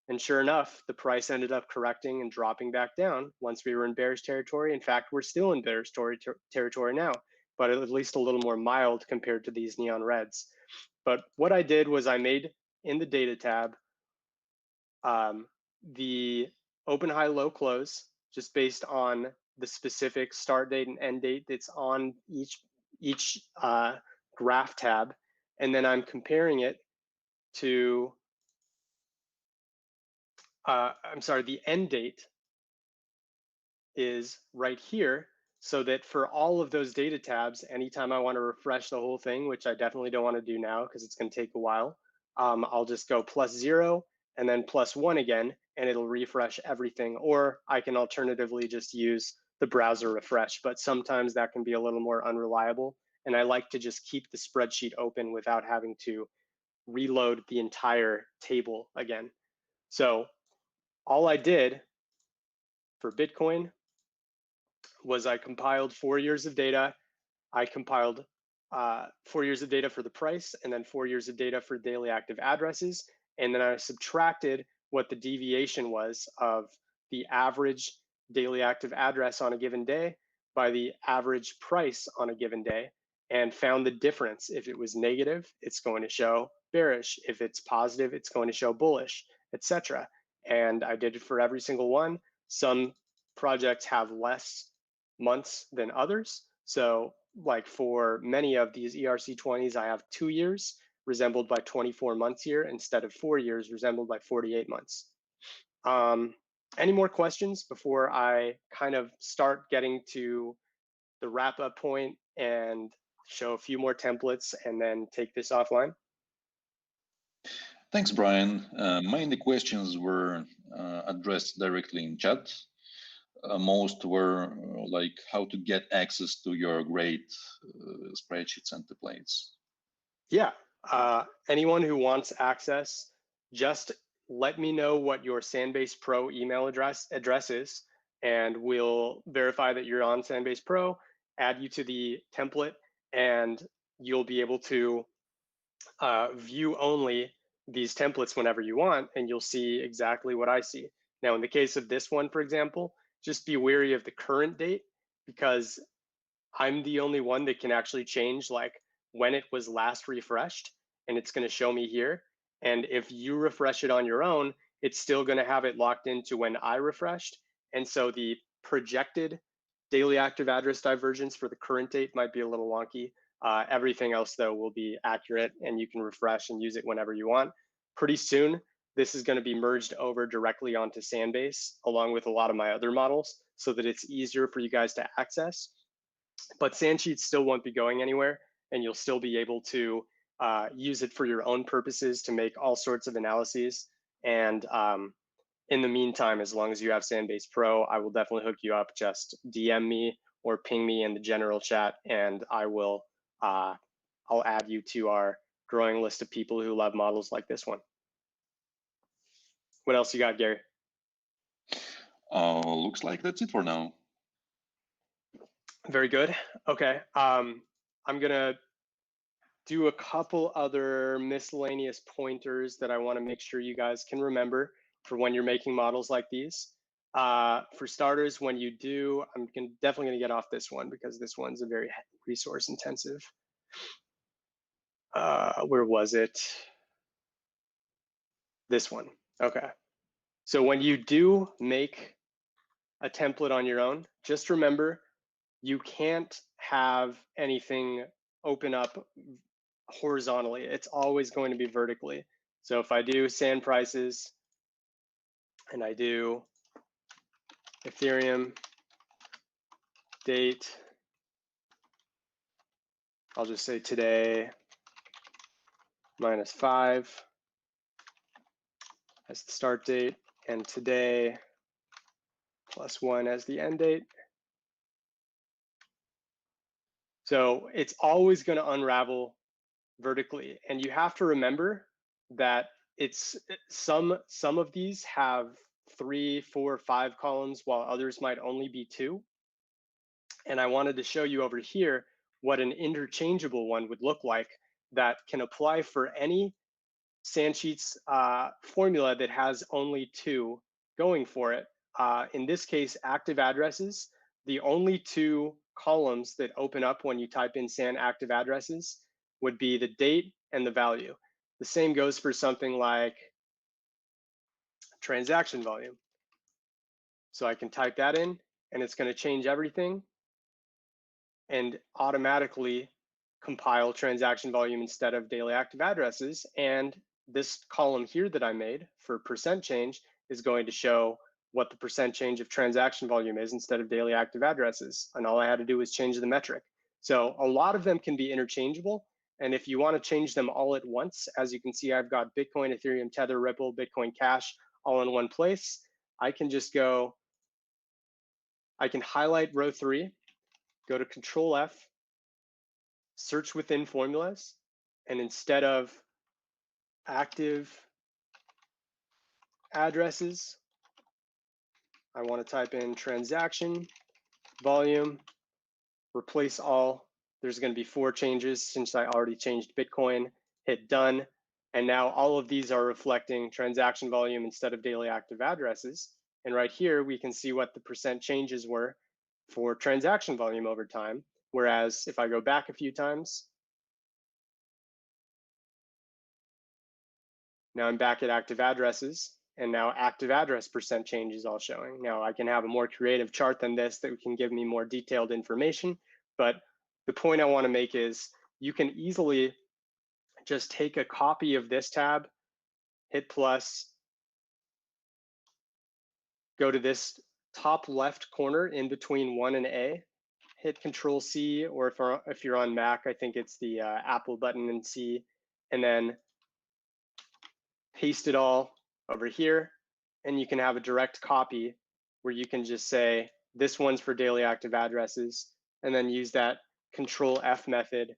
Speaker 1: And sure enough, the price ended up correcting and dropping back down once we were in bearish territory. In fact, we're still in bearish territory now, but at least a little more mild compared to these neon reds. But what I did was I made in the data tab the open, high, low, close, just based on the specific start date and end date that's on each graph tab. And then I'm comparing it to, I'm sorry, the end date is right here, so that for all of those data tabs, anytime I want to refresh the whole thing, which I definitely don't want to do now because it's going to take a while, I'll just go +0 and then +1 again, and it'll refresh everything. Or I can alternatively just use the browser refresh, but sometimes that can be a little more unreliable. And I like to just keep the spreadsheet open without having to reload the entire table again. So all I did for Bitcoin was I compiled 4 years of data. I compiled 4 years of data for the price, and then 4 years of data for daily active addresses. And then I subtracted what the deviation was of the average daily active address on a given day by the average price on a given day, and found the difference. If it was negative, it's going to show bearish. If it's positive, it's going to show bullish, etc. And I did it for every single one. Some projects have less months than others. So like for many of these ERC20s, I have 2 years resembled by 24 months here instead of 4 years resembled by 48 months. Any more questions before I kind of start getting to the wrap up point and show a few more templates and then take this offline?
Speaker 2: Thanks, Brian. Mainly questions were addressed directly in chat. Most were like how to get access to your great spreadsheets and templates.
Speaker 1: Yeah, anyone who wants access, just let me know what your Sanbase Pro email address is, and we'll verify that you're on Sanbase Pro, add you to the template, and you'll be able to view only these templates whenever you want, and you'll see exactly what I see. Now, in the case of this one, for example, just be wary of the current date, because I'm the only one that can actually change like when it was last refreshed, and it's going to show me here. And if you refresh it on your own, it's still going to have it locked into when I refreshed. And so the projected daily active address divergence for the current date might be a little wonky. Everything else, though, will be accurate, and you can refresh and use it whenever you want. Pretty soon, this is going to be merged over directly onto Sanbase, along with a lot of my other models, so that it's easier for you guys to access. But Sansheets still won't be going anywhere, and you'll still be able to use it for your own purposes to make all sorts of analyses. And in the meantime, as long as you have Sanbase Pro, I will definitely hook you up. Just DM me or ping me in the general chat, and I will I'll add you to our growing list of people who love models like this one. What else you got, Gary?
Speaker 2: Looks like that's it for now.
Speaker 1: Very good. Okay. I'm gonna do a couple other miscellaneous pointers that I want to make sure you guys can remember for when you're making models like these. For starters, when you do, I'm definitely going to get off this one because this one's a very resource intensive. Where was it? This one. Okay. So when you do make a template on your own, just remember you can't have anything open up horizontally. It's always going to be vertically. So if I do sand prices and I do Ethereum date, I'll just say today -5 as the start date, and today +1 as the end date. So it's always going to unravel vertically, and you have to remember that it's some of these have 3, 4, 5 columns, while others might only be 2. And I wanted to show you over here what an interchangeable one would look like that can apply for any Sansheets formula that has only 2 going for it. In this case, active addresses, the only 2 columns that open up when you type in San active addresses would be the date and the value. The same goes for something like transaction volume. So I can type that in, and it's going to change everything and automatically compile transaction volume instead of daily active addresses. And this column here that I made for percent change is going to show what the percent change of transaction volume is instead of daily active addresses. And all I had to do was change the metric. So a lot of them can be interchangeable. And if you want to change them all at once, as you can see, I've got Bitcoin, Ethereum, Tether, Ripple, Bitcoin Cash all in one place. I can just go, I can highlight row 3, go to Control F, search within formulas, and instead of active addresses, I want to type in transaction volume, replace all. There's going to be 4 changes since I already changed Bitcoin, hit done. And now all of these are reflecting transaction volume instead of daily active addresses. And right here, we can see what the percent changes were for transaction volume over time. Whereas if I go back a few times, now I'm back at active addresses, and now active address percent change is all showing. Now I can have a more creative chart than this that can give me more detailed information, but the point I want to make is you can easily just take a copy of this tab, hit plus, go to this top left corner in between 1 and A, hit Control C, or if you're on Mac, I think it's the Apple button and C, and then paste it all over here, and you can have a direct copy where you can just say, this one's for daily active addresses, and then use that Control F method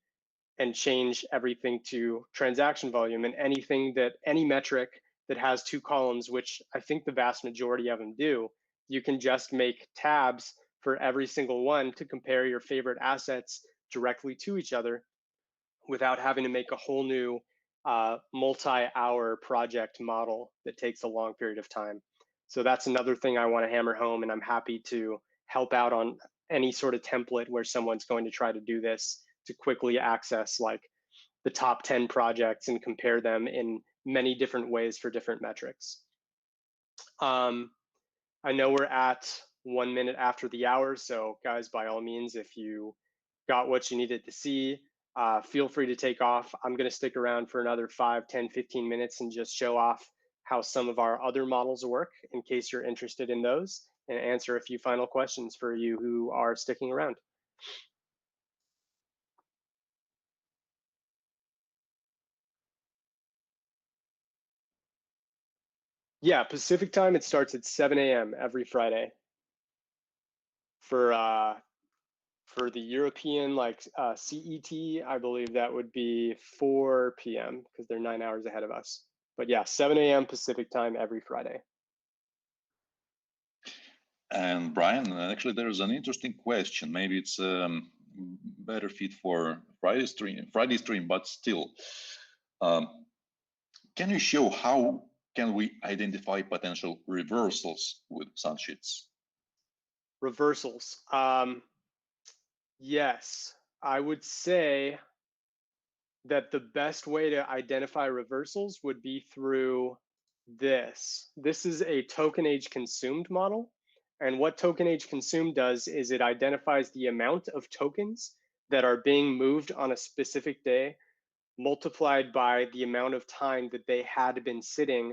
Speaker 1: and change everything to transaction volume, and any metric that has two columns, which I think the vast majority of them do, you can just make tabs for every single one to compare your favorite assets directly to each other without having to make a whole new multi-hour project model that takes a long period of time. So that's another thing I want to hammer home, and I'm happy to help out on any sort of template where someone's going to try to do this to quickly access like the top 10 projects and compare them in many different ways for different metrics. I know we're at 1 minute after the hour, so guys, by all means, if you got what you needed to see, feel free to take off. I'm going to stick around for another 5, 10, 15 minutes and just show off how some of our other models work in case you're interested in those, and answer a few final questions for you who are sticking around. Yeah, Pacific time, it starts at 7 a.m. every Friday. For the European, like CET, I believe that would be 4 p.m. because they're 9 hours ahead of us. But yeah, 7 a.m. Pacific time every Friday.
Speaker 2: And Brian, actually, there's an interesting question. Maybe it's better fit for Friday stream, but still, can you show how can we identify potential reversals with Sansheets?
Speaker 1: Reversals. Yes, I would say that the best way to identify reversals would be through this. This is a token age consumed model. And what token age consumed does is it identifies the amount of tokens that are being moved on a specific day multiplied by the amount of time that they had been sitting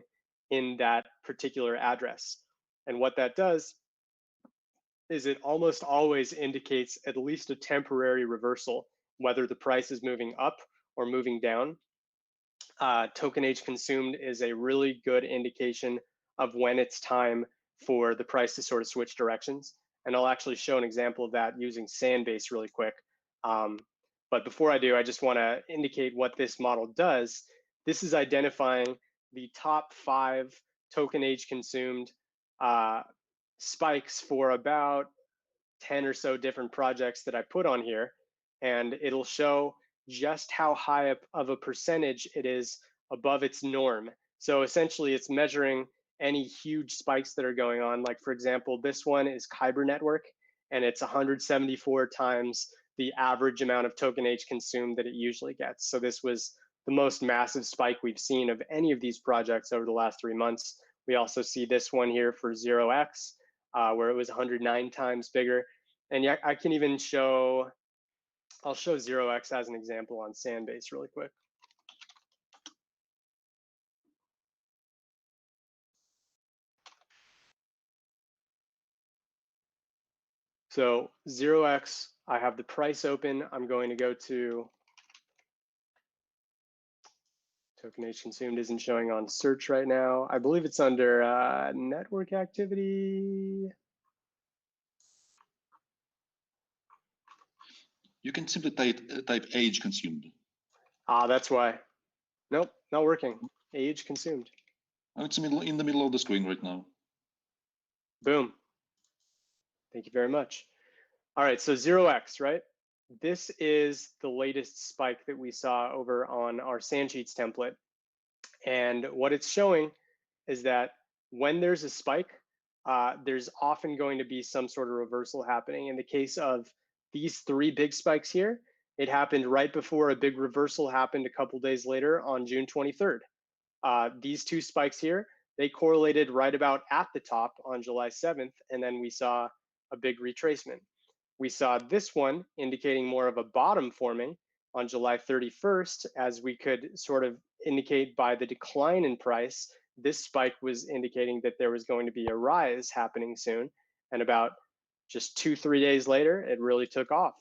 Speaker 1: in that particular address. And what that does is it almost always indicates at least a temporary reversal, whether the price is moving up or moving down. Token age consumed is a really good indication of when it's time for the price to sort of switch directions. And I'll actually show an example of that using Sanbase really quick. But before I do, I just want to indicate what this model does. This is identifying the top 5 token age consumed spikes for about 10 or so different projects that I put on here, and it'll show just how high of a percentage it is above its norm. So essentially it's measuring any huge spikes that are going on. Like for example, this one is Kyber Network, and it's 174 times the average amount of token age consumed that it usually gets. So this was the most massive spike we've seen of any of these projects over the last 3 months. We also see this one here for 0x, where it was 109 times bigger. And yeah, I can even show, I'll show 0x as an example on Sanbase really quick. So 0x, I have the price open. I'm going to go to token age consumed isn't showing on search right now. I believe it's under network activity.
Speaker 2: You can simply type age consumed.
Speaker 1: Ah, that's why. Nope, not working. Age consumed.
Speaker 2: Oh, it's in the middle of the screen right now.
Speaker 1: Boom. Thank you very much. All right, so 0x, right? This is the latest spike that we saw over on our Sansheets template. And what it's showing is that when there's a spike, there's often going to be some sort of reversal happening. In the case of these 3 big spikes here, it happened right before a big reversal happened a couple days later on June 23rd. These 2 spikes here, they correlated right about at the top on July 7th, and then we saw a big retracement. We saw this one indicating more of a bottom forming on July 31st, as we could sort of indicate by the decline in price. This spike was indicating that there was going to be a rise happening soon. And about just 2-3 days later, it really took off.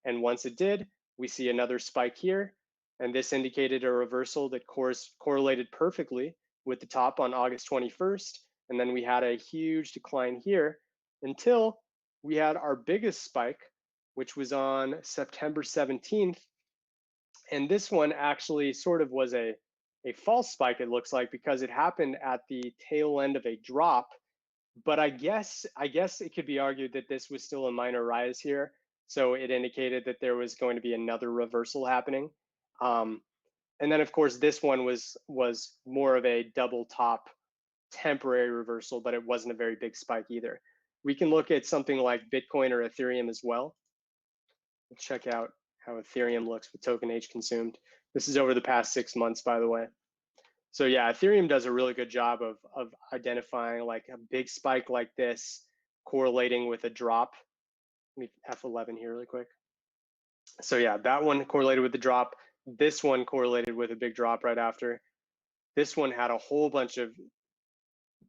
Speaker 1: And once it did, we see another spike here. And this indicated a reversal that correlated perfectly with the top on August 21st. And then we had a huge decline here until we had our biggest spike, which was on September 17th. And this one actually sort of was a a false spike, it looks like, because it happened at the tail end of a drop. But I guess it could be argued that this was still a minor rise here, so it indicated that there was going to be another reversal happening. And then of course this one was more of a double top temporary reversal, but it wasn't a very big spike either. We can look at something like Bitcoin or Ethereum as well. We'll check out how Ethereum looks with token H consumed. This is over the past 6 months, by the way. So yeah, Ethereum does a really good job of identifying like a big spike like this correlating with a drop. Let me F11 here really quick. So yeah, that one correlated with the drop. This one correlated with a big drop right after. This one had a whole bunch of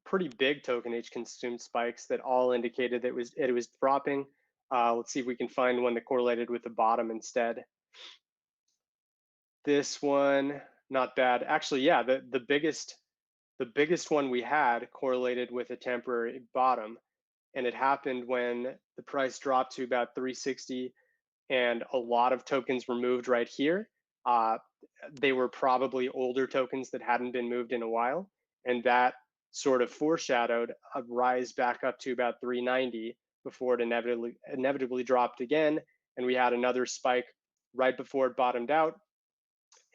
Speaker 1: pretty big token H consumed spikes that all indicated that it was dropping. Let's see if we can find one that correlated with the bottom instead. This one, not bad. Actually, yeah, the biggest one we had correlated with a temporary bottom, and it happened when the price dropped to about 360 and a lot of tokens were moved right here. They were probably older tokens that hadn't been moved in a while, and that sort of foreshadowed a rise back up to about 390 before it inevitably dropped again, and we had another spike right before it bottomed out,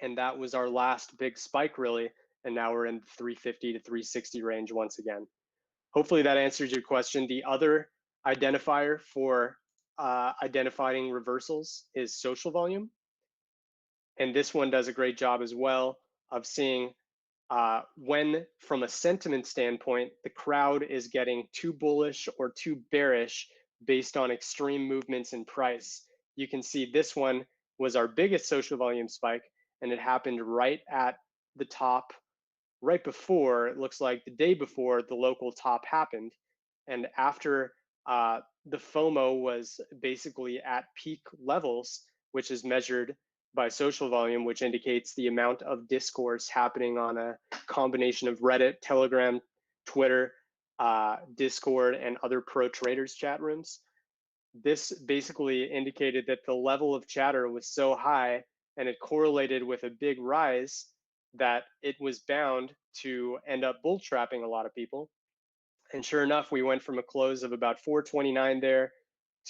Speaker 1: and that was our last big spike really, and now we're in the 350 to 360 range once again. Hopefully that answers your question. The other identifier for identifying reversals is social volume. And this one does a great job as well of seeing when, from a sentiment standpoint, the crowd is getting too bullish or too bearish based on extreme movements in price. You can see this one was our biggest social volume spike, and it happened right at the top, right before, it looks like the day before the local top happened. And after the FOMO was basically at peak levels, which is measured by social volume, which indicates the amount of discourse happening on a combination of Reddit, Telegram, Twitter, Discord, and other pro traders chat rooms. This basically indicated that the level of chatter was so high and it correlated with a big rise that it was bound to end up bull trapping a lot of people. And sure enough, we went from a close of about 429 there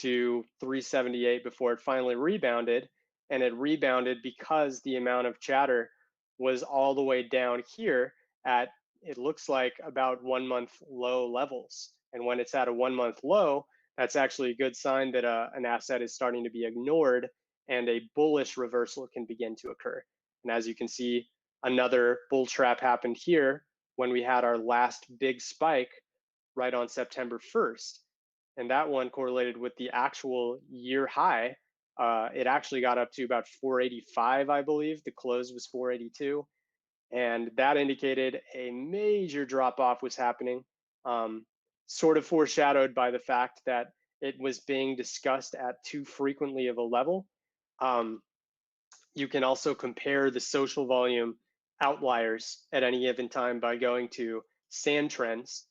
Speaker 1: to 378 before it finally rebounded. And it rebounded because the amount of chatter was all the way down here at, it looks like, about 1 month low levels. And when it's at a 1 month low, that's actually a good sign that an asset is starting to be ignored and a bullish reversal can begin to occur. And as you can see, another bull trap happened here when we had our last big spike right on September 1st. And that one correlated with the actual year high. It actually got up to about 485, I believe. The close was 482. And that indicated a major drop off was happening, sort of foreshadowed by the fact that it was being discussed at too frequently of a level. You can also compare the social volume outliers at any given time by going to sand trends.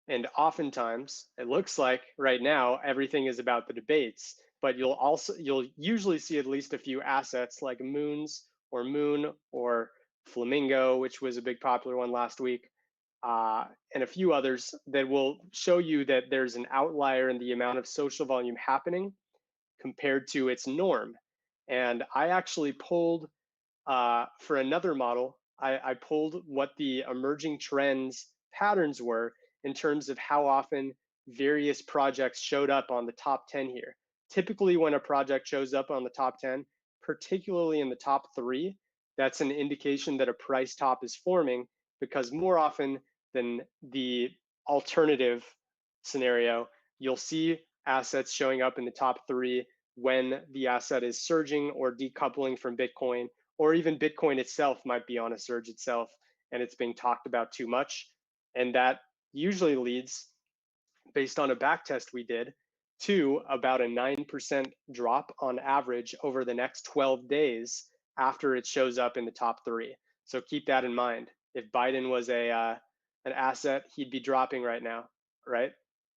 Speaker 1: And oftentimes, it looks like right now everything is about the debates, but you'll usually see at least a few assets like Moons or Moon or Flamingo, which was a big popular one last week, and a few others that will show you that there's an outlier in the amount of social volume happening compared to its norm. And I actually pulled for another model, I pulled what the emerging trends patterns were in terms of how often various projects showed up on the top 10 here. Typically, when a project shows up on the top 10, particularly in the top 3, that's an indication that a price top is forming, because more often than the alternative scenario, you'll see assets showing up in the top 3 when the asset is surging or decoupling from Bitcoin, or even Bitcoin itself might be on a surge itself and it's being talked about too much. And that usually leads, based on a backtest we did, to about a 9% drop on average over the next 12 days after it shows up in the top 3. So keep that in mind. If Biden was an asset, he'd be dropping right now, right?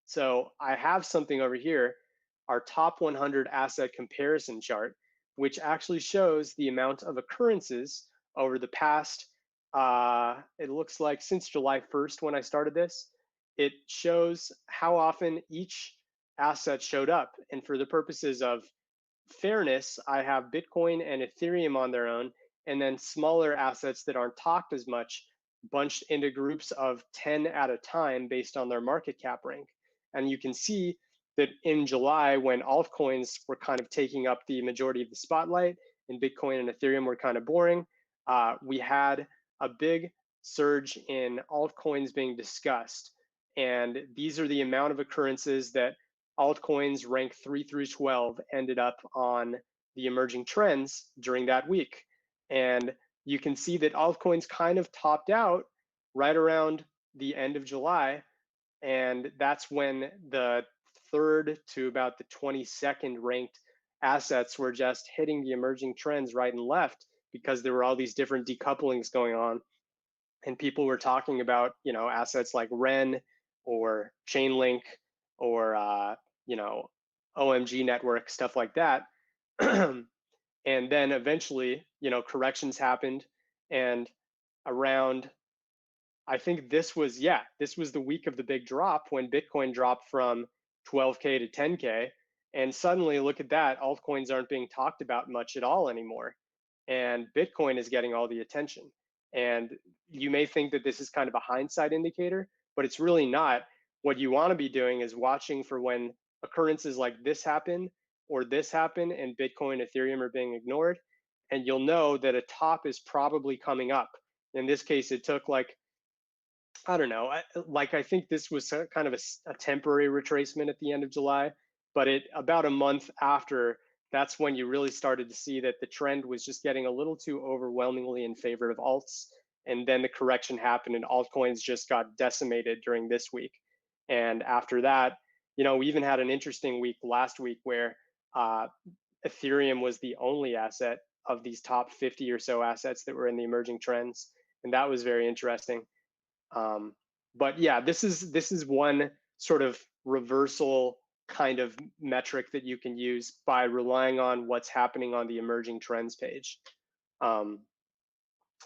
Speaker 1: So I have something over here, our top 100 asset comparison chart, which actually shows the amount of occurrences over the past, it looks like since July 1st when I started this, it shows how often each asset showed up. And for the purposes of fairness, I have Bitcoin and Ethereum on their own, and then smaller assets that aren't talked as much bunched into groups of 10 at a time based on their market cap rank. And you can see that in July, when altcoins were kind of taking up the majority of the spotlight and Bitcoin and Ethereum were kind of boring, we had a big surge in altcoins being discussed. And these are the amount of occurrences that altcoins ranked 3 through 12 ended up on the emerging trends during that week. And you can see that altcoins kind of topped out right around the end of July. And that's when the 3rd to about the 22nd ranked assets were just hitting the emerging trends right and left because there were all these different decouplings going on. And people were talking about, assets like Ren or Chainlink or, OMG network, stuff like that. And then eventually, corrections happened. And around, I think this was the week of the big drop when Bitcoin dropped from 12K to 10K. And suddenly, look at that, altcoins aren't being talked about much at all anymore. And Bitcoin is getting all the attention. And you may think that this is kind of a hindsight indicator, but it's really not. What you want to be doing is watching for when occurrences like this happen or this happen and Bitcoin, Ethereum are being ignored. And you'll know that a top is probably coming up. In this case, it took I don't know, I think this was kind of a temporary retracement at the end of July, but about a month after, that's when you really started to see that the trend was just getting a little too overwhelmingly in favor of alts. And then the correction happened and altcoins just got decimated during this week. And after that, we even had an interesting week last week where Ethereum was the only asset of these top 50 or so assets that were in the emerging trends. And that was very interesting. But yeah, this is one sort of reversal kind of metric that you can use by relying on what's happening on the emerging trends page.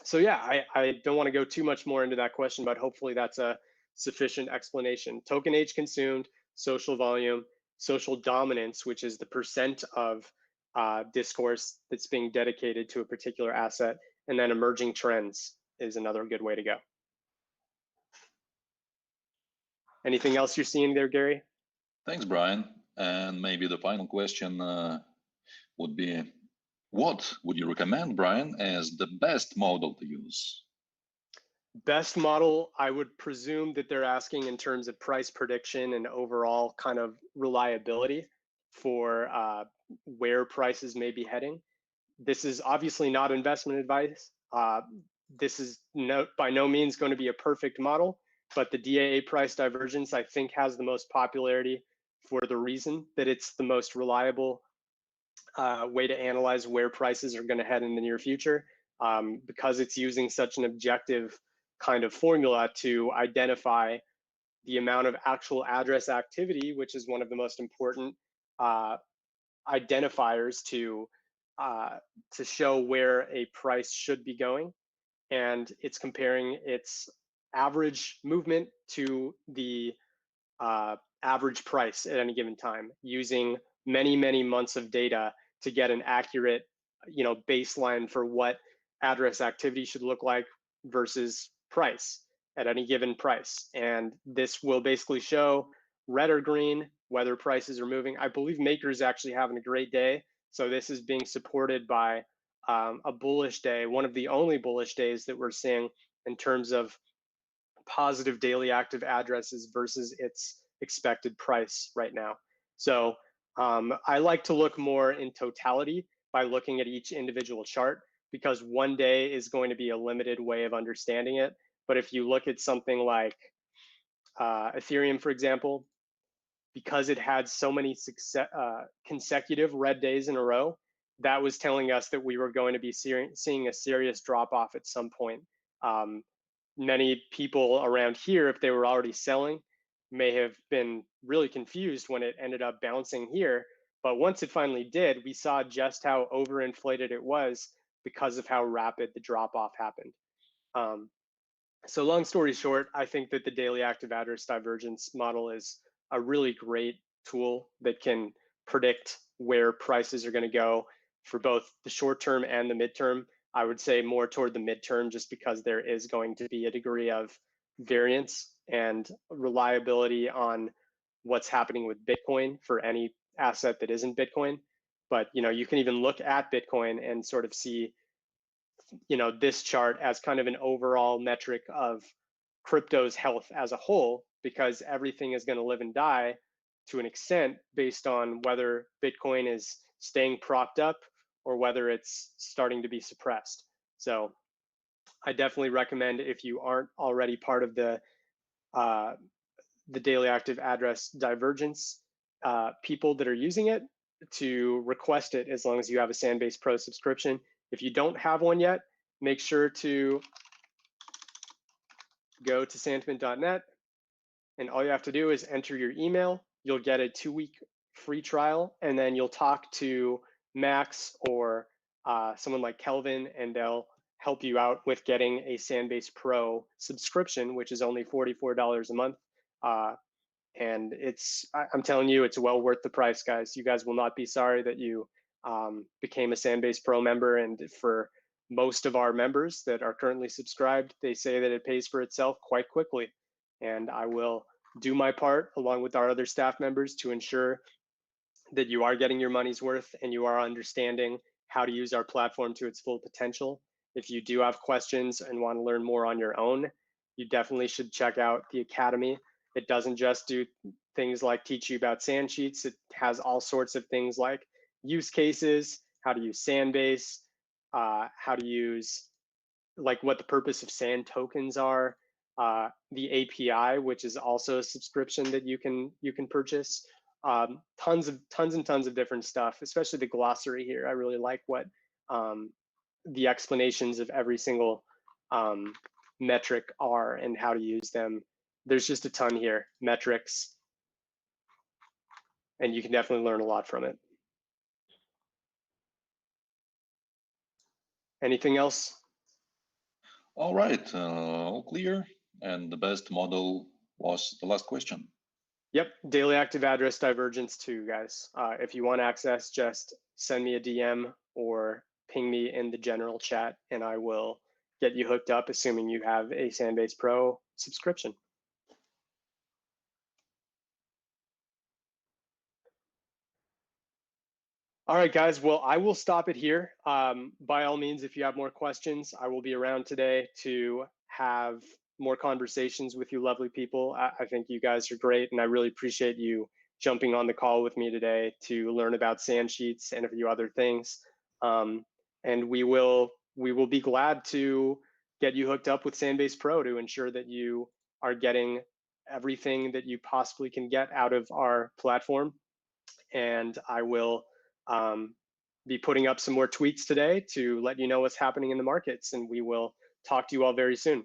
Speaker 1: So yeah, I don't want to go too much more into that question, but hopefully that's a sufficient explanation. Token age consumed, social volume, social dominance, which is the percent of discourse that's being dedicated to a particular asset, and then emerging trends is another good way to go. Anything else you're seeing there, Gary?
Speaker 2: Thanks, Brian. And maybe the final question would be, what would you recommend, Brian, as the best model to use?
Speaker 1: Best model, I would presume that they're asking in terms of price prediction and overall kind of reliability for where prices may be heading. This is obviously not investment advice. This is by no means going to be a perfect model, but the DAA price divergence, I think, has the most popularity for the reason that it's the most reliable way to analyze where prices are going to head in the near future, because it's using such an objective kind of formula to identify the amount of actual address activity, which is one of the most important identifiers to show where a price should be going. And it's comparing its average movement to the average price at any given time, using many, many months of data to get an accurate, baseline for what address activity should look like versus price at any given price. And this will basically show red or green whether prices are moving. I believe Maker is actually having a great day. So this is being supported by a bullish day, one of the only bullish days that we're seeing in terms of positive daily active addresses versus its expected price right now. So I like to look more in totality by looking at each individual chart, because one day is going to be a limited way of understanding it. But if you look at something like Ethereum, for example, because it had so many consecutive red days in a row, that was telling us that we were going to be seeing a serious drop off at some point. Many people around here, if they were already selling, may have been really confused when it ended up bouncing here. But once it finally did, we saw just how overinflated it was because of how rapid the drop off happened. So long story short, I think that the daily active address divergence model is a really great tool that can predict where prices are going to go for both the short term and the midterm. I would say more toward the midterm, just because there is going to be a degree of variance and reliability on what's happening with Bitcoin for any asset that isn't Bitcoin. But you can even look at Bitcoin and sort of see this chart as kind of an overall metric of crypto's health as a whole, because everything is going to live and die to an extent based on whether Bitcoin is staying propped up or whether it's starting to be suppressed. So I definitely recommend, if you aren't already part of the daily active address divergence people that are using it, to request it as long as you have a Sanbase Pro subscription. If you don't have one yet, make sure to go to santiment.net, and all you have to do is enter your email. You'll get a 2-week free trial, and then you'll talk to Max or someone like Kelvin, and they'll help you out with getting a Sanbase Pro subscription, which is only $44 a month. And I'm telling you, it's well worth the price, guys. You guys will not be sorry that you became a Sanbase Pro member. And for most of our members that are currently subscribed, they say that it pays for itself quite quickly. And I will do my part along with our other staff members to ensure that you are getting your money's worth and you are understanding how to use our platform to its full potential. If you do have questions and want to learn more on your own, you definitely should check out the Academy. It doesn't just do things like teach you about Sansheets. It has all sorts of things like use cases, how to use Sanbase, how to use, like, what the purpose of Sand tokens are, the API, which is also a subscription that you can purchase. Tons and tons of different stuff, especially the glossary here. I really like what the explanations of every single metric are and how to use them. There's just a ton here, metrics, and you can definitely learn a lot from it. Anything else?
Speaker 2: All right, all clear. And the best model was the last question.
Speaker 1: Yep, daily active address divergence 2, guys. If you want access, just send me a DM or ping me in the general chat, and I will get you hooked up, assuming you have a Sanbase Pro subscription. All right, guys. Well, I will stop it here. By all means, if you have more questions, I will be around today to have more conversations with you lovely people. I think you guys are great, and I really appreciate you jumping on the call with me today to learn about Sansheets and a few other things. And we will be glad to get you hooked up with Sanbase Pro to ensure that you are getting everything that you possibly can get out of our platform. And I will be putting up some more tweets today to let you know what's happening in the markets, and we will talk to you all very soon.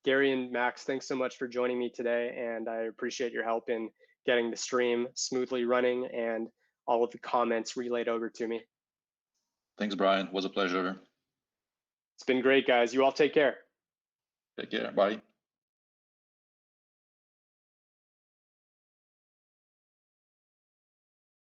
Speaker 1: Gary and Max, thanks so much for joining me today, and I appreciate your help in getting the stream smoothly running and all of the comments relayed over to me.
Speaker 2: Thanks, Brian. It was a pleasure.
Speaker 1: It's been great, guys. You all take care.
Speaker 2: Take care. Bye.